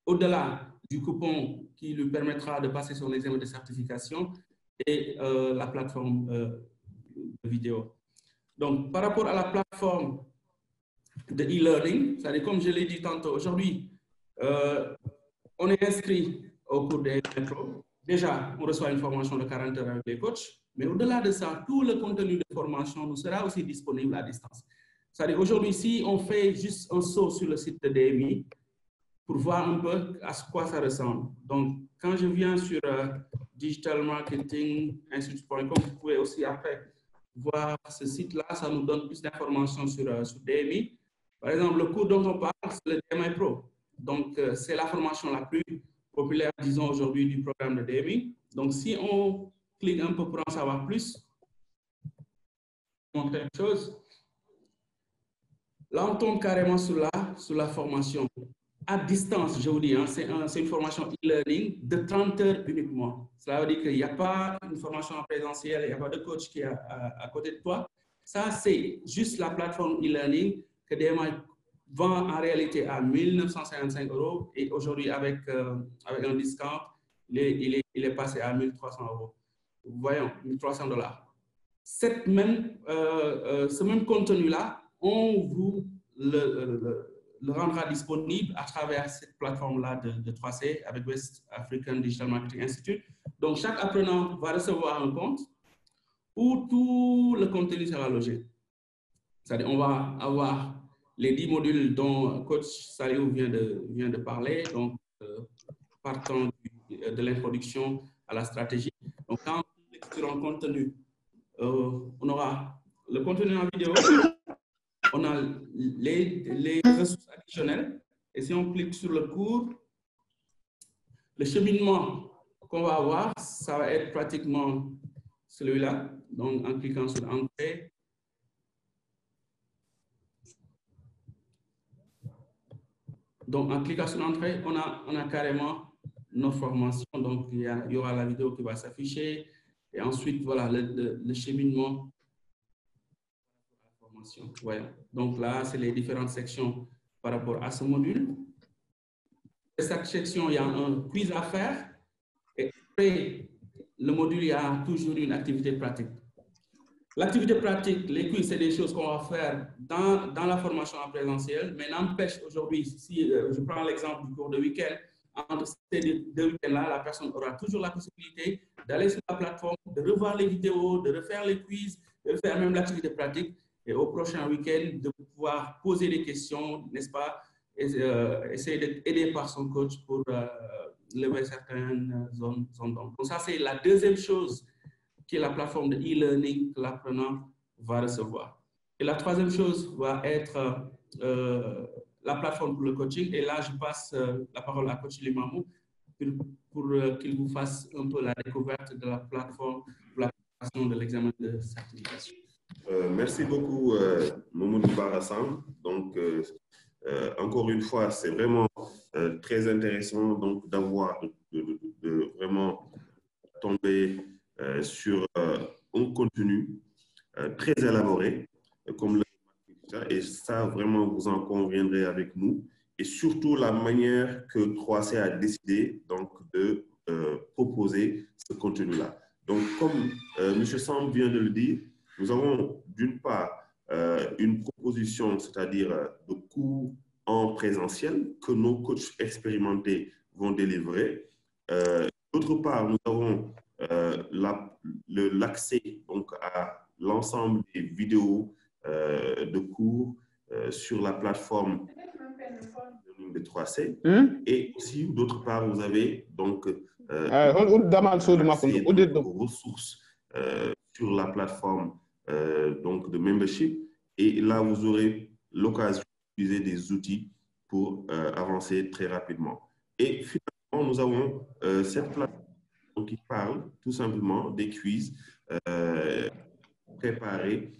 au-delà du coupon qui lui permettra de passer son examen de certification et la plateforme de vidéo. Donc, par rapport à la plateforme de e-learning, c'est-à-dire comme je l'ai dit tantôt, aujourd'hui, on est inscrit au cours des intros. Déjà, on reçoit une formation de 40 heures avec les coachs, mais au-delà de ça, tout le contenu de formation nous sera aussi disponible à distance. C'est-à-dire aujourd'hui, si on fait juste un saut sur le site de DMI pour voir un peu à quoi ça ressemble. Donc, quand je viens sur digitalmarketinginstitute.com, vous pouvez aussi après voir ce site-là, ça nous donne plus d'informations sur DMI. Par exemple, le cours dont on parle, c'est le DMI Pro. Donc, c'est la formation la plus populaire, disons, aujourd'hui du programme de DMI. Donc, si on clique un peu pour en savoir plus, montrer une chose. Là, on tombe carrément sur la formation. À distance, je vous dis, hein, c'est une formation e-learning de 30 heures uniquement. Cela veut dire qu'il n'y a pas une formation en présentiel, il n'y a pas de coach qui est à côté de toi. Ça, c'est juste la plateforme e-learning que DMI vend en réalité à 1 955 € et aujourd'hui, avec un discount, il est passé à 1 300 €. Voyons, 1 300 $. Ce même contenu-là, on vous le rendra disponible à travers cette plateforme-là de 3C avec West African Digital Marketing Institute. Donc, chaque apprenant va recevoir un compte où tout le contenu sera logé. C'est-à-dire, on va avoir les 10 modules dont Coach Saliou vient de parler, donc partant de l'introduction à la stratégie. Donc, quand on clique sur un contenu, on aura le contenu en vidéo, on a les ressources additionnelles, et si on clique sur le cours, le cheminement qu'on va avoir, ça va être pratiquement celui-là. Donc, en cliquant sur Entrée, donc en cliquant sur Entrée, on a carrément nos formations. Donc, il y aura la vidéo qui va s'afficher, et ensuite, voilà, le cheminement. Ouais. Donc là, c'est les différentes sections par rapport à ce module. Dans chaque section, il y a un quiz à faire. Et après le module, il y a toujours une activité pratique. L'activité pratique, les quiz, c'est des choses qu'on va faire dans la formation en présentiel, mais n'empêche aujourd'hui, si je prends l'exemple du cours de week-end, entre ces deux week-ends-là, la personne aura toujours la possibilité d'aller sur la plateforme, de revoir les vidéos, de refaire les quiz, de faire même l'activité pratique, et au prochain week-end, de pouvoir poser des questions, n'est-ce pas, et essayer d'être aidé par son coach pour lever certaines zones d'ombre. Donc ça, c'est la deuxième chose qui est la plateforme de e-learning que l'apprenant va recevoir. Et la troisième chose va être la plateforme pour le coaching. Et là, je passe la parole à Coach Limamou pour qu'il vous fasse un peu la découverte de la plateforme pour la préparation de l'examen de certification. Merci beaucoup, Mamoudou Barassan. Donc, encore une fois, c'est vraiment très intéressant d'avoir de vraiment tomber sur un contenu très élaboré, comme le et ça, vraiment, vous en conviendrez avec nous. Et surtout, la manière que 3C a décidé donc, de proposer ce contenu-là. Donc, comme M. Samb vient de le dire, nous avons d'une part une proposition, c'est-à-dire de cours en présentiel que nos coachs expérimentés vont délivrer. D'autre part, nous avons l'accès donc à l'ensemble des vidéos de cours sur la plateforme de 3C. Et aussi, d'autre part, vous avez donc accès aux ressources sur la plateforme donc de membership. Et là, vous aurez l'occasion d'utiliser des outils pour avancer très rapidement. Et finalement, nous avons cette plateforme qui parle tout simplement des quiz préparer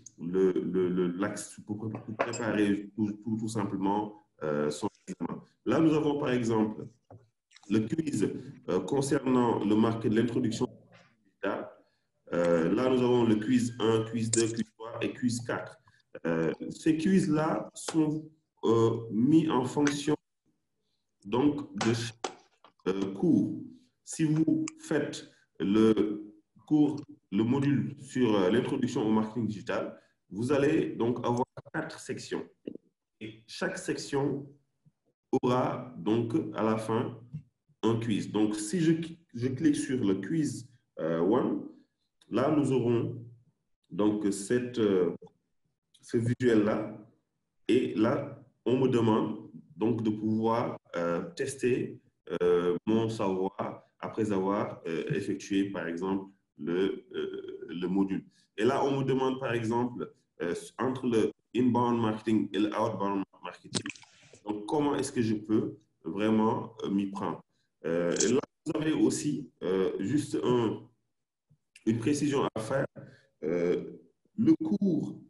pour préparer tout simplement son examen. Là, nous avons par exemple le quiz concernant l'introduction digital. Là, nous avons le quiz 1, quiz 2, quiz 3 et quiz 4. Ces quiz-là sont mis en fonction donc de chaque cours. Si vous faites le module sur l'introduction au marketing digital, vous allez donc avoir 4 sections. Et chaque section aura donc à la fin un quiz. Donc, si je clique sur le quiz 1, là, nous aurons donc ce visuel-là. Et là, on me demande donc de pouvoir tester mon savoir après avoir effectué, par exemple, le module. Et là, on me demande, par exemple, entre le inbound marketing et le outbound marketing, donc comment est-ce que je peux vraiment m'y prendre. Et là, vous avez aussi juste une précision à faire. Le cours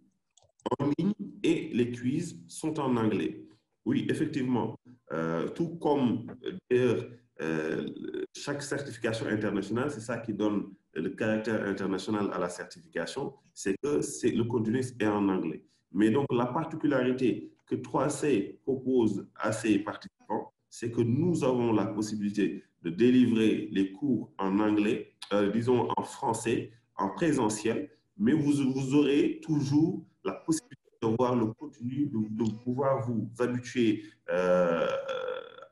en ligne et les quiz sont en anglais. Oui, effectivement. Tout comme d'ailleurs, chaque certification internationale, c'est ça qui donne le caractère international à la certification, c'est que le contenu est en anglais. Mais donc, la particularité que 3C propose à ses participants, c'est que nous avons la possibilité de délivrer les cours en anglais, disons en français, en présentiel, mais vous aurez toujours la possibilité de voir le contenu, de pouvoir vous habituer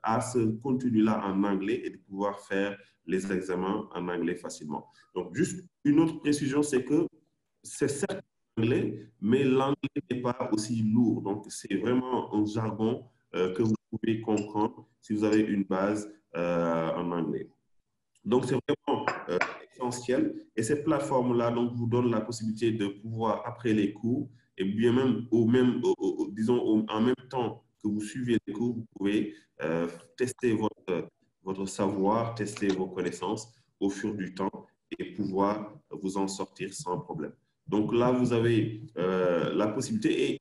à ce contenu-là en anglais et de pouvoir faire les examens en anglais facilement. Donc, juste une autre précision, c'est que c'est certes anglais, mais l'anglais n'est pas aussi lourd. Donc, c'est vraiment un jargon que vous pouvez comprendre si vous avez une base en anglais. Donc, c'est vraiment essentiel. Et cette plateforme-là vous donne la possibilité de pouvoir, après les cours, et bien même, disons, en même temps que vous suivez les cours, vous pouvez tester votre savoir, tester vos connaissances au fur du temps et pouvoir vous en sortir sans problème. Donc là, vous avez la possibilité et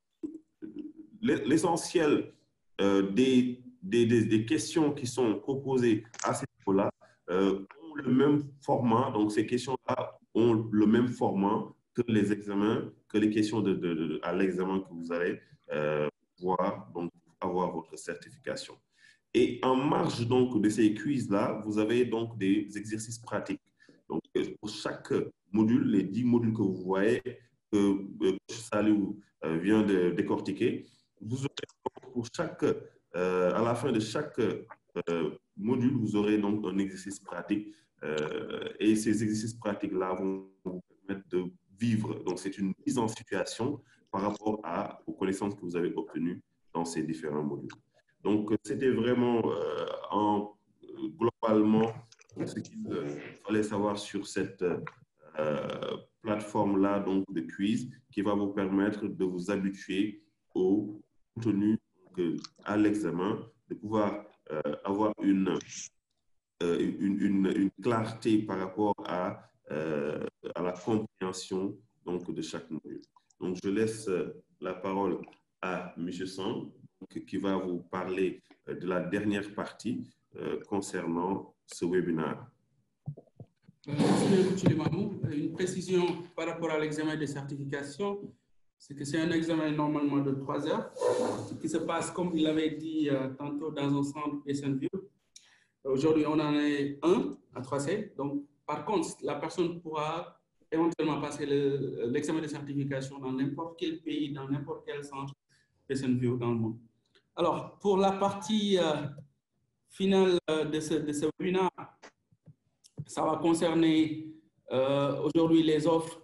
l'essentiel des questions qui sont proposées à ce niveau-là ont le même format. Donc, ces questions-là ont le même format que les examens, que les questions à l'examen que vous allez voir, donc avoir votre certification. Et en marge donc de ces quiz-là, vous avez donc des exercices pratiques. Donc, pour chaque module, les 10 modules que vous voyez, que Salou vient de décortiquer, vous aurez pour à la fin de chaque module, vous aurez donc un exercice pratique et ces exercices pratiques-là vont vous permettre de vivre. Donc, c'est une mise en situation par rapport aux connaissances que vous avez obtenues dans ces différents modules. Donc, c'était vraiment globalement ce qu'il fallait savoir sur cette plateforme-là donc de quiz qui va vous permettre de vous habituer au contenu à l'examen, de pouvoir avoir une clarté par rapport à la compréhension donc, de chaque module. Donc, je laisse la parole à M. Sang, qui va vous parler de la dernière partie concernant ce webinaire. Merci, M. Mamou. Une précision par rapport à l'examen de certification, c'est que c'est un examen normalement de 3 heures qui se passe, comme il l'avait dit tantôt, dans un centre PSNView. Aujourd'hui, on en est un à 3C. Donc, par contre, la personne pourra éventuellement passer l'examen de certification dans n'importe quel pays, dans n'importe quel centre PSNView dans le monde. Alors, pour la partie finale de ce webinaire, ça va concerner aujourd'hui les offres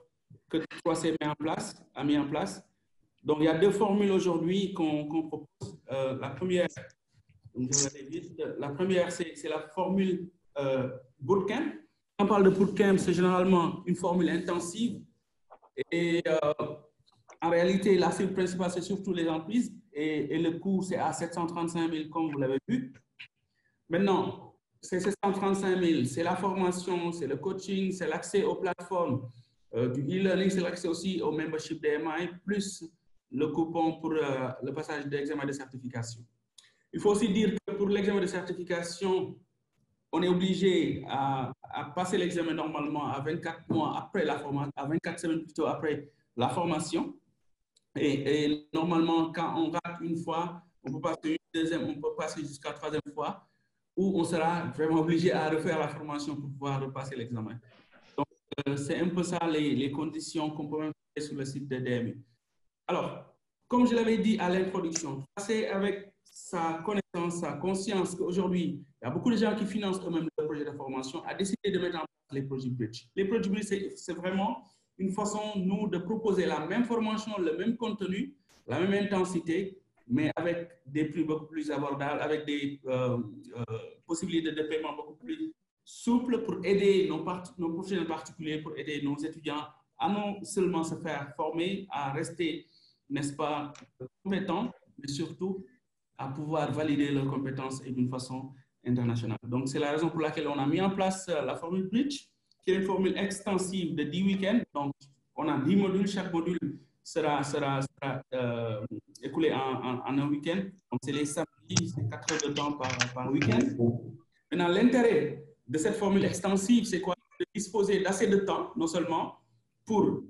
que 3C a mis en place. Donc, il y a 2 formules aujourd'hui qu'on propose. La première, c'est la formule bootcamp. Quand on parle de bootcamp, c'est généralement une formule intensive. Et en réalité, la cible principale, c'est surtout les entreprises. Et le coût, c'est à 735 000, comme vous l'avez vu. Maintenant, c'est 735 000, c'est la formation, c'est le coaching, c'est l'accès aux plateformes du e-learning, c'est l'accès aussi au membership DMI, plus le coupon pour le passage d'examen de certification. Il faut aussi dire que pour l'examen de certification, on est obligé à passer l'examen normalement à 24 mois après la formation, à 24 semaines plutôt après la formation. Et normalement, quand on rate une fois, on peut passer une deuxième, on peut passer jusqu'à 3e fois, où on sera vraiment obligé à refaire la formation pour pouvoir repasser l'examen. Donc, c'est un peu ça les conditions qu'on peut même faire sur le site de DMI. Alors, comme je l'avais dit à l'introduction, c'est avec sa connaissance, sa conscience qu'aujourd'hui, il y a beaucoup de gens qui financent eux-mêmes le projet de formation, a décidé de mettre en place les projets Bridge. Les projets Bridge, c'est vraiment une façon, nous, de proposer la même formation, le même contenu, la même intensité, mais avec des prix beaucoup plus abordables, avec des possibilités de paiement beaucoup plus souples pour aider nos professionnels particuliers, pour aider nos étudiants à non seulement se faire former, à rester, n'est-ce pas, compétents, mais surtout à pouvoir valider leurs compétences et d'une façon internationale. Donc, c'est la raison pour laquelle on a mis en place la formule Bridge, qui est une formule extensive de 10 week-ends. Donc, on a 10 modules. Chaque module sera écoulé en un week-end. Donc, c'est les samedis, c'est 4 heures de temps par week-end. Maintenant, l'intérêt de cette formule extensive, c'est quoi? De disposer d'assez de temps, non seulement pour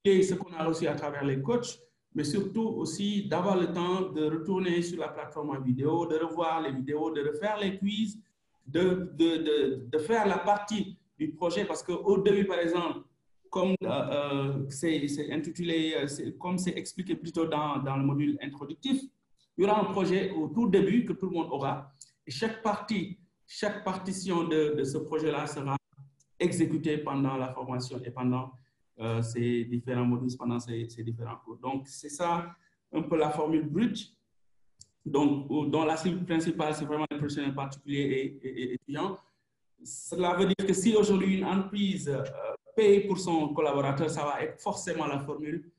ce qu'on a reçu à travers les coachs, mais surtout aussi d'avoir le temps de retourner sur la plateforme en vidéo, de revoir les vidéos, de refaire les quiz, de faire la partie du projet, parce qu'au début, par exemple, comme c'est intitulé, comme c'est expliqué plutôt dans le module introductif, il y aura un projet au tout début que tout le monde aura, et chaque partition de ce projet-là sera exécutée pendant la formation et pendant ces différents modules, pendant ces différents cours. Donc, c'est ça un peu la formule Bridge. Donc, dont la cible principale, c'est vraiment les professionnels particuliers et étudiants. Cela veut dire que si aujourd'hui une entreprise paye pour son collaborateur, ça va être forcément la formule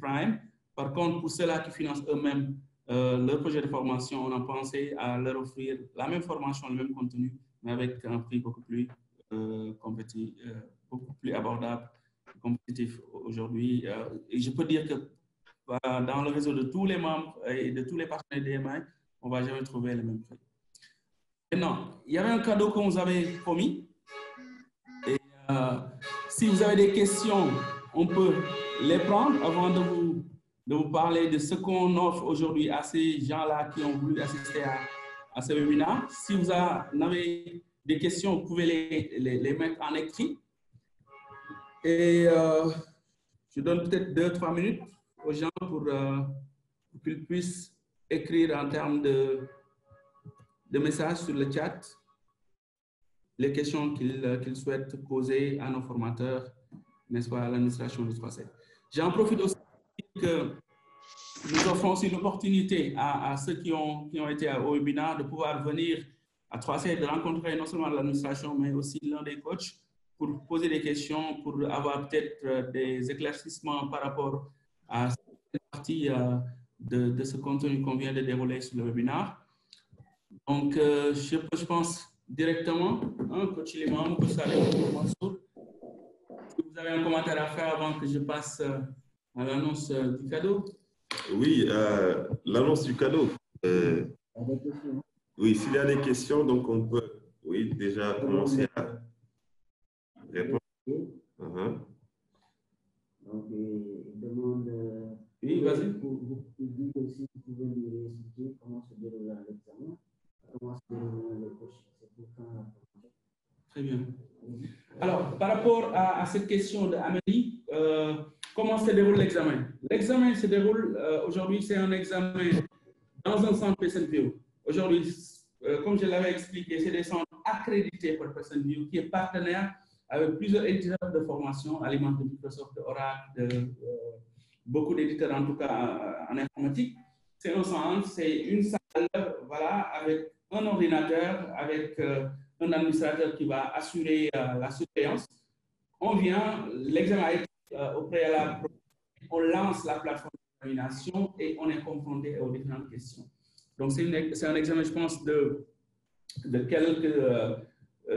Prime. Par contre, pour ceux-là qui financent eux-mêmes leur projet de formation, on a pensé à leur offrir la même formation, le même contenu, mais avec un prix beaucoup plus compétitif, beaucoup plus abordable, compétitif aujourd'hui. Et je peux dire que dans le réseau de tous les membres et de tous les partenaires DMI, on ne va jamais trouver le même prix. Maintenant, il y avait un cadeau qu'on vous avait promis. Et si vous avez des questions, on peut les prendre avant de vous parler de ce qu'on offre aujourd'hui à ces gens-là qui ont voulu assister à ce webinaire. Si vous en avez des questions, vous pouvez les mettre en écrit. Et je donne peut-être 2-3 minutes aux gens pour qu'ils puissent écrire en termes de messages sur le chat les questions qu'ils souhaitent poser à nos formateurs, n'est-ce pas, à l'administration du 3C. J'en profite aussi que nous offrons aussi l'opportunité à ceux qui ont été au webinaire de pouvoir venir à 3C, de rencontrer non seulement l'administration, mais aussi l'un des coachs pour poser des questions, pour avoir peut-être des éclaircissements par rapport à cette partie de ce contenu qu'on vient de dérouler sur le webinaire. Donc, je pense directement, coach Liman, coach Saleh, Mansour, si vous avez un commentaire à faire avant que je passe à l'annonce du cadeau. Oui, l'annonce du cadeau. Oui, s'il y a des questions, donc on peut, oui, déjà commencer à répondre. Donc, il demande. Oui, vas-y. Il dit aussi que vous pouvez lui réexpliquer comment se déroule l'examen, comment se déroule le coaching. C'est pour quand la formation. Très bien. Alors, par rapport à cette question d'Amélie, comment se déroule l'examen? L'examen se déroule, aujourd'hui, c'est un examen dans un centre PersonView. Aujourd'hui, comme je l'avais expliqué, c'est des centres accrédités par PersonView qui est partenaire avec plusieurs éditeurs de formation, Alimente, de Microsoft, de Oracle, beaucoup d'éditeurs en tout cas en informatique. C'est un centre, c'est une salle, voilà, avec un ordinateur, avec un administrateur qui va assurer la surveillance. On vient, l'examen est au préalable, on lance la plateforme d'examination et on est confronté aux différentes questions. Donc, c'est un examen, je pense, de quelques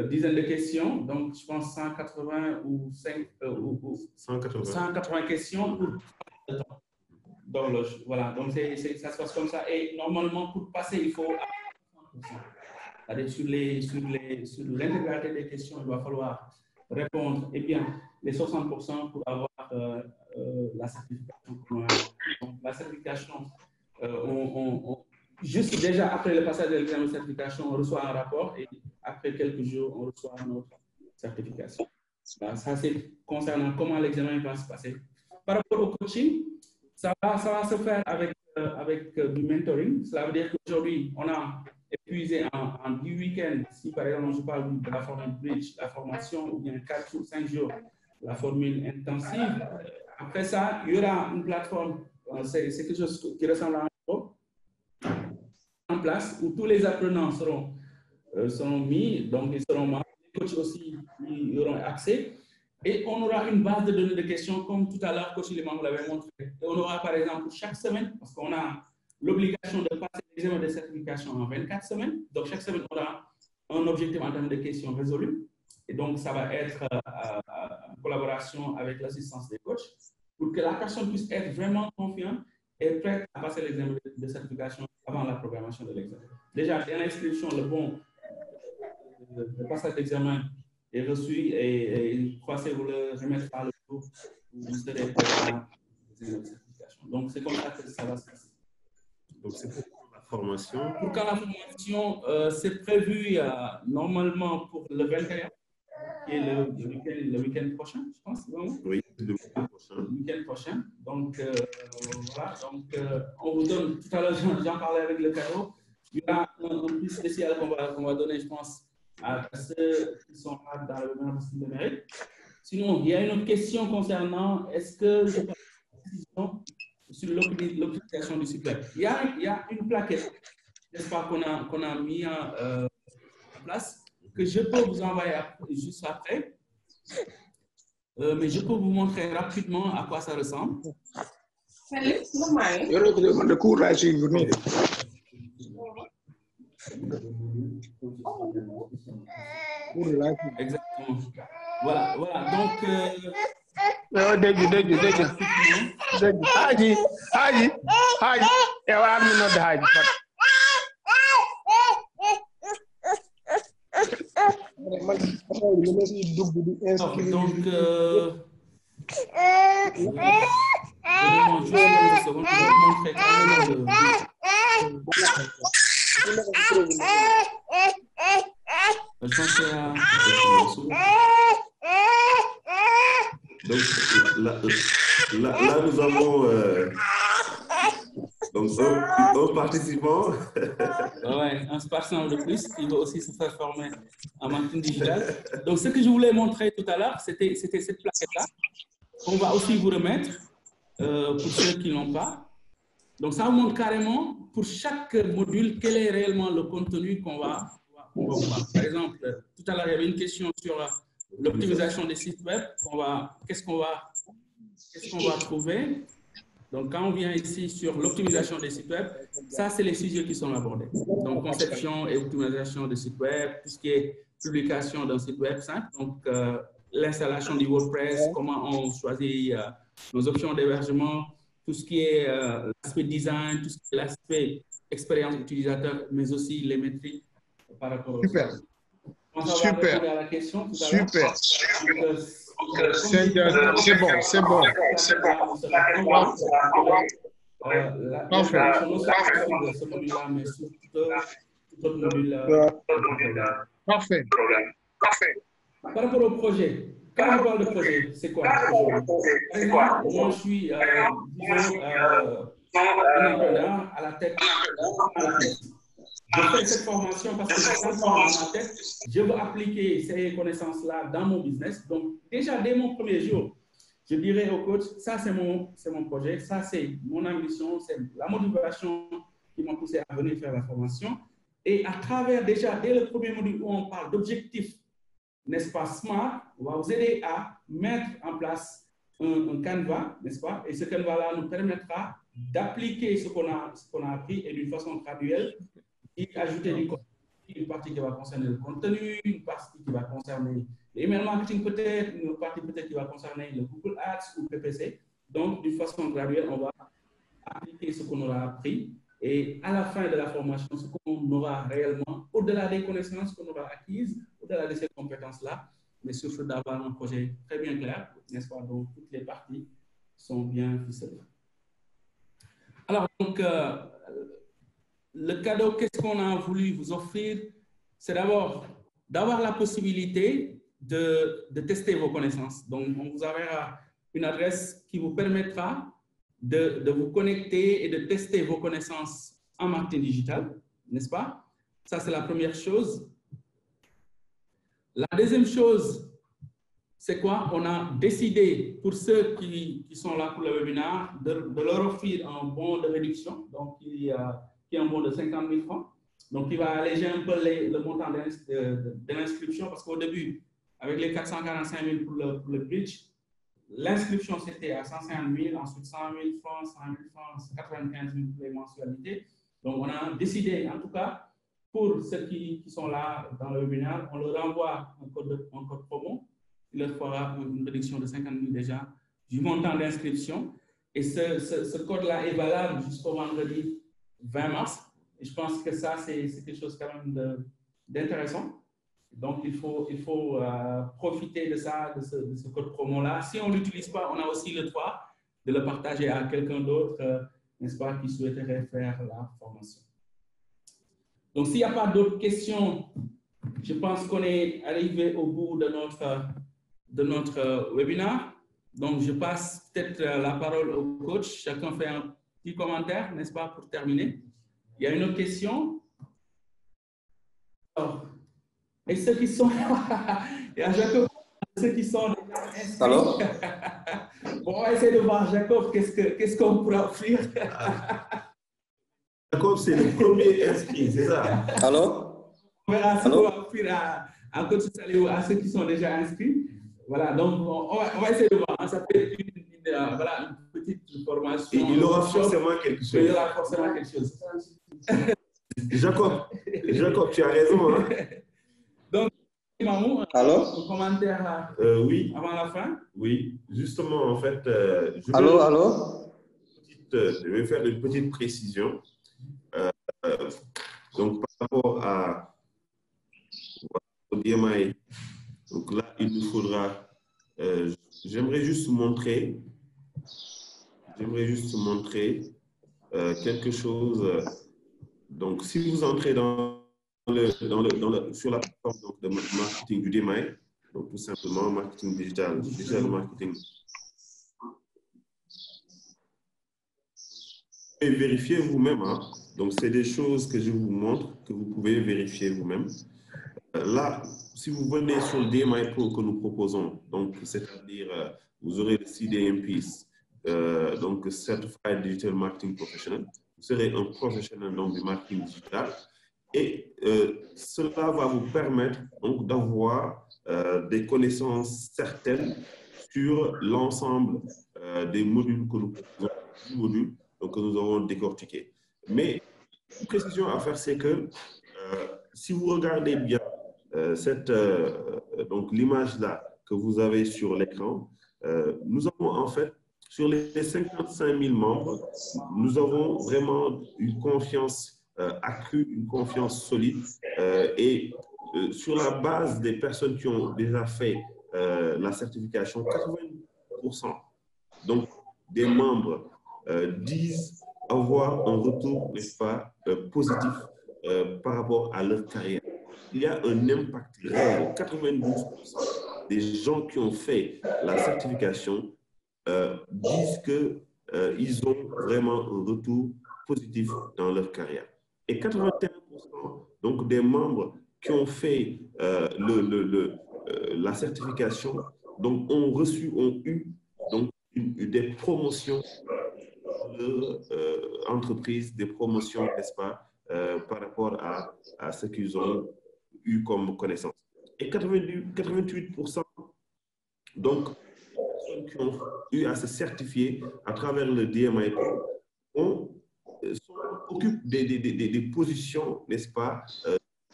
dizaines de questions. Donc, je pense 180 ou 180 questions pour donc, voilà, donc ça se passe comme ça. Et normalement, pour passer, il faut 100%. Sur l'intégralité des questions, il va falloir répondre eh bien, les 60% pour avoir la certification. Donc, la certification, juste déjà après le passage de l'examen de certification, on reçoit un rapport et après quelques jours, on reçoit notre certification. Voilà, ça, c'est concernant comment l'examen va se passer. Par rapport au coaching, ça va se faire avec du mentoring. Cela veut dire qu'aujourd'hui, on a épuisé en 10 week-ends, si par exemple je parle de la formule Bridge, la formation, ou bien 4 ou 5 jours, la formule intensive. Après ça, il y aura une plateforme, c'est quelque chose qui ressemble à un groupe en place où tous les apprenants seront mis, donc ils seront membres, les coachs aussi ils auront accès. Et on aura une base de données de questions, comme tout à l'heure, coach Liman vous l'avait montré. Et on aura par exemple chaque semaine, parce qu'on a l'obligation de passer examen de certification en 24 semaines. Donc, chaque semaine, on a un objectif en termes de questions résolues. Et donc, ça va être en collaboration avec l'assistance des coachs pour que la personne puisse être vraiment confiante et prête à passer l'examen de certification avant la programmation de l'examen. Déjà, dès l'inscription, le bon de passage d'examen est reçu et une fois que vous le remettez par le jour, vous serez prêt à l'examen de certification. Donc, c'est comme ça que ça va se passer. Donc, c'est pour la formation. Pour quand la formation, c'est prévu normalement pour le 21, qui est le week-end prochain, je pense. Vraiment. Oui, le week-end prochain. Le week-end prochain. Donc, voilà. Donc, on vous donne, tout à l'heure, j'en parlais avec le cadeau. Il y a un prix spécial qu'on va donner, je pense, à ceux qui sont là dans le webinaire de mérite. Sinon, il y a une autre question concernant est-ce que je peux avoir une décision sur l'optimisation du site web. Il y a une plaquette, n'est-ce pas, qu'on a mis en place, que je peux vous envoyer juste après. Mais je peux vous montrer rapidement à quoi ça ressemble. Exactement. Voilà. Donc, là, nous avons donc un participant. Ouais, un participant de plus qui va aussi se faire former en marketing digital. Donc, ce que je voulais montrer tout à l'heure, c'était cette plaquette-là. On va aussi vous remettre pour ceux qui n'ont pas. Donc, ça vous montre carrément pour chaque module quel est réellement le contenu qu'on va voir. Par exemple, tout à l'heure, il y avait une question sur l'optimisation des sites web. Qu'est-ce qu'on va trouver? Donc, quand on vient ici sur l'optimisation des sites web, ça, c'est les sujets qui sont abordés. Donc, conception et optimisation des sites web, tout ce qui est publication d'un site web simple. Donc, l'installation du WordPress, comment on choisit nos options d'hébergement, tout ce qui est l'aspect design, tout ce qui est l'aspect expérience utilisateur, mais aussi les métriques par rapport au Super. Super. À la question, super. C'est bon, c'est bon. Parfait. Par rapport au projet, quand je parle de projet, c'est quoi? Moi, je suis un entrepreneur à la tête à la tête. Je fais cette formation parce que c'est dans ma tête. Je veux appliquer ces connaissances-là dans mon business. Donc, déjà, dès mon premier jour, je dirais au coach, ça, c'est mon projet, ça, c'est mon ambition, c'est la motivation qui m'a poussé à venir faire la formation. Et à travers, déjà, dès le premier module où on parle d'objectifs, n'est-ce pas, SMART, on va vous aider à mettre en place un canevas, n'est-ce pas? Et ce canevas-là nous permettra d'appliquer ce qu'on a appris et d'une façon graduelle, et ajouter une partie qui va concerner le contenu, une partie qui va concerner l'email marketing peut-être, une partie peut-être qui va concerner le Google Ads ou PPC. Donc, d'une façon graduelle, on va appliquer ce qu'on aura appris et à la fin de la formation, ce qu'on aura réellement, au-delà des connaissances qu'on aura acquises, au-delà de ces compétences-là, mais surtout d'avoir un projet très bien clair, n'est-ce pas? Donc, toutes les parties sont bien ficelées. Alors, donc, le cadeau, qu'est-ce qu'on a voulu vous offrir? C'est d'abord d'avoir la possibilité de tester vos connaissances. Donc, on vous enverra une adresse qui vous permettra de vous connecter et de tester vos connaissances en marketing digital, n'est-ce pas? Ça, c'est la première chose. La deuxième chose, c'est quoi? On a décidé, pour ceux qui sont là pour le webinaire, de leur offrir un bon de réduction. Donc, qui est un bon de 50 000 francs. Donc, il va alléger un peu le montant de l'inscription parce qu'au début, avec les 445 000 pour le bridge, l'inscription c'était à 150 000, ensuite 100 000 francs, 100 000 francs, 95 000 pour les mensualités. Donc, on a décidé, en tout cas, pour ceux qui sont là dans le webinaire, on leur envoie un code promo. Il leur fera une réduction de 50 000 déjà du montant d'inscription. Et ce code-là est valable jusqu'au vendredi 20 mars. Et je pense que ça, c'est quelque chose quand même d'intéressant. Donc, il faut profiter de ça, de ce code promo-là. Si on ne l'utilise pas, on a aussi le droit de le partager à quelqu'un d'autre, n'est-ce pas, qui souhaiterait faire la formation. Donc, s'il n'y a pas d'autres questions, je pense qu'on est arrivé au bout de notre webinaire. Donc, je passe peut-être la parole au coach. Chacun fait un petit commentaire, n'est-ce pas, pour terminer. Il y a une autre question? Alors, et ceux qui sont... Il y a Jacob, ceux qui sont inscrits. Allô? Bon, on va essayer de voir, Jacob, qu'est-ce qu'on pourra offrir? Jacob, c'est le premier inscrit, c'est ça? Allô? On verra ce qu'on va offrir à coach Saliou, à ceux qui sont déjà inscrits. Voilà, donc on va essayer de voir. Ça peut être une petite formation. Et il aura forcément quelque chose. Il aura forcément quelque chose. Jacob, tu as raison. Hein? Donc, Mamou, un commentaire oui. avant la fin? Oui, justement, en fait, je vais faire une petite précision. Donc, par rapport au DMI, donc là, il nous faudra, j'aimerais juste montrer quelque chose. Donc, si vous entrez sur la plateforme de marketing du DMI, donc tout simplement marketing digital marketing. Et vérifiez vous-même. Hein. Donc, c'est des choses que je vous montre, que vous pouvez vérifier vous-même. Là, si vous venez sur le DMI Pro que nous proposons, donc c'est-à-dire vous aurez le CDMP, donc Certified Digital Marketing Professional, vous serez un professionnel donc, du marketing digital et cela va vous permettre donc d'avoir des connaissances certaines sur l'ensemble des modules que nous proposons, donc, que nous avons décortiqués. Mais une précision à faire, c'est que si vous regardez bien donc l'image-là que vous avez sur l'écran, nous avons en fait, sur les 55 000 membres, nous avons vraiment une confiance accrue, une confiance solide et sur la base des personnes qui ont déjà fait la certification, 80% donc des membres disent avoir un retour, n'est-ce pas, positif par rapport à leur carrière. Il y a un impact réel. 92% des gens qui ont fait la certification disent qu'ils ont vraiment un retour positif dans leur carrière. Et 81% donc, des membres qui ont fait la certification donc, ont eu donc, des promotions d'entreprise, des promotions, n'est-ce pas, par rapport à ce qu'ils ont eu comme connaissance. Et 88% donc qui ont eu à se certifier à travers le DMI occupent des positions, n'est-ce pas,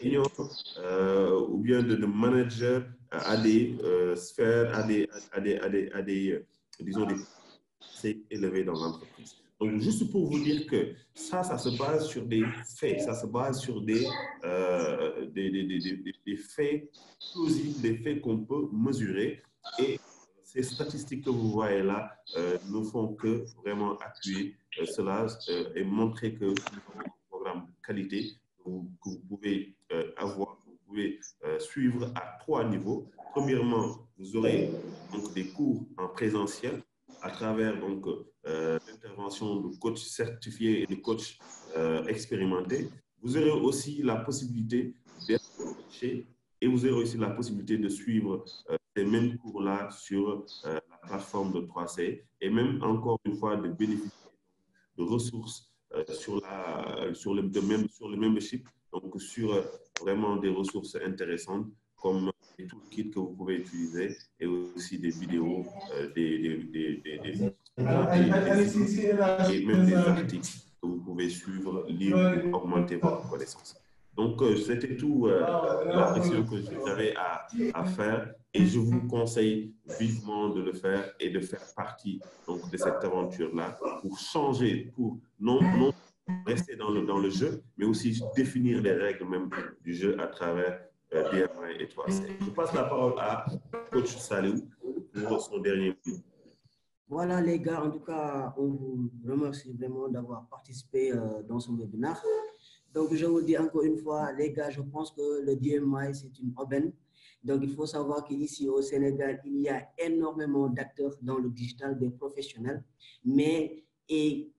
ou bien de manager à des sphères, disons, des élevés dans l'entreprise. Donc, juste pour vous dire que ça se base sur des faits, ça se base sur des faits plausibles, des faits qu'on peut mesurer. Et ces statistiques que vous voyez là ne font que vraiment appuyer cela et montrer que nous avons un programme de qualité que vous pouvez avoir, vous pouvez suivre à 3 niveaux. Premièrement, vous aurez donc des cours en présentiel à travers donc l'intervention de coachs certifiés et de coachs expérimentés. Vous aurez aussi la possibilité d'être coaché et vous aurez aussi la possibilité de suivre ces mêmes cours-là sur la plateforme de 3C et même encore une fois de bénéficier de ressources sur le membership, donc sur vraiment des ressources intéressantes comme les toolkits que vous pouvez utiliser et aussi des vidéos, et même des articles que vous pouvez pouvez suivre, lire et augmenter votre connaissance. Donc, c'était tout la question que j'avais à faire et je vous conseille vivement de le faire et de faire partie donc, de cette aventure-là pour changer, pour non rester dans le jeu, mais aussi définir les règles même du jeu à travers DMI et 3C. Je passe la parole à Coach Saliou pour son dernier mot. Voilà les gars, en tout cas, on vous remercie vraiment d'avoir participé dans ce webinaire. Donc, je vous dis encore une fois, les gars, je pense que le DMI, c'est une aubaine. Donc, il faut savoir qu'ici au Sénégal, il y a énormément d'acteurs dans le digital, des professionnels, mais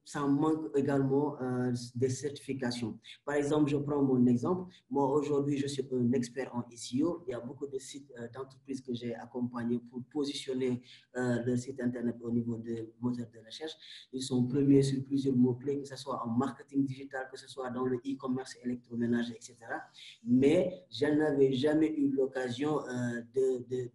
ça manque également des certifications. Par exemple, je prends mon exemple. Moi, aujourd'hui, je suis un expert en SEO. Il y a beaucoup de sites d'entreprises que j'ai accompagnés pour positionner le site Internet au niveau des moteurs de recherche. Ils sont premiers sur plusieurs mots-clés, que ce soit en marketing digital, que ce soit dans le e-commerce, électroménager, etc. Mais je n'avais jamais eu l'occasion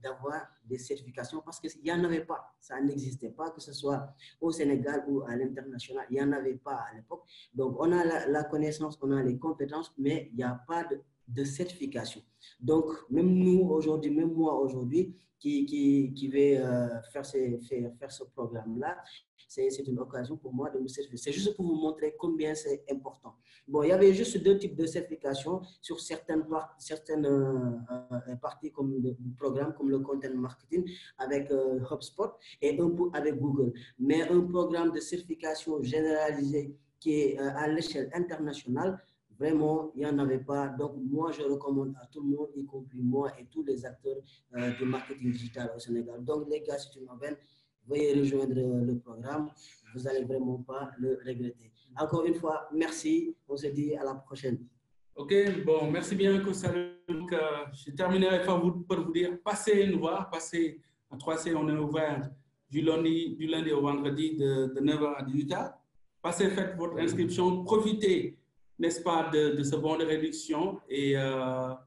d'avoir des certifications parce qu'il n'y en avait pas. Ça n'existait pas, que ce soit au Sénégal ou à l'international. Il n'y en avait pas à l'époque. Donc, on a la connaissance, on a les compétences, mais il n'y a pas de certification. Donc, même nous aujourd'hui, même moi aujourd'hui, qui vais faire ce programme-là, c'est une occasion pour moi de me certifier. C'est juste pour vous montrer combien c'est important. Bon, il y avait juste deux types de certifications sur certaines parties comme le programme, comme le content marketing avec HubSpot et un peu avec Google. Mais un programme de certification généralisé qui est à l'échelle internationale, vraiment, il n'y en avait pas. Donc, moi, je recommande à tout le monde, y compris moi et tous les acteurs du marketing digital au Sénégal. Donc, les gars, c'est une aubaine. Veuillez rejoindre le programme. Vous n'allez vraiment pas le regretter. Encore une fois, merci. On se dit à la prochaine. OK, bon, merci bien, Kossal. Donc, je terminerai par vous dire, passez nous voir, passez à 3C, on est ouvert du lundi au vendredi de 9h à 18h. Passez, faites votre inscription, profitez, n'est-ce pas, de ce bon de réduction et à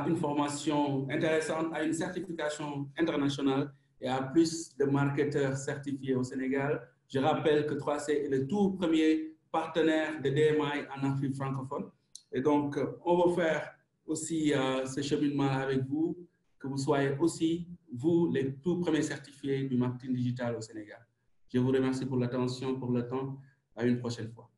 une formation intéressante, à une certification internationale et à plus de marketeurs certifiés au Sénégal. Je rappelle que 3C est le tout premier partenaire de DMI en Afrique francophone. Et donc, on va faire aussi ce cheminement avec vous, que vous soyez aussi, vous, les tout premiers certifiés du marketing digital au Sénégal. Je vous remercie pour l'attention, pour le temps. À une prochaine fois.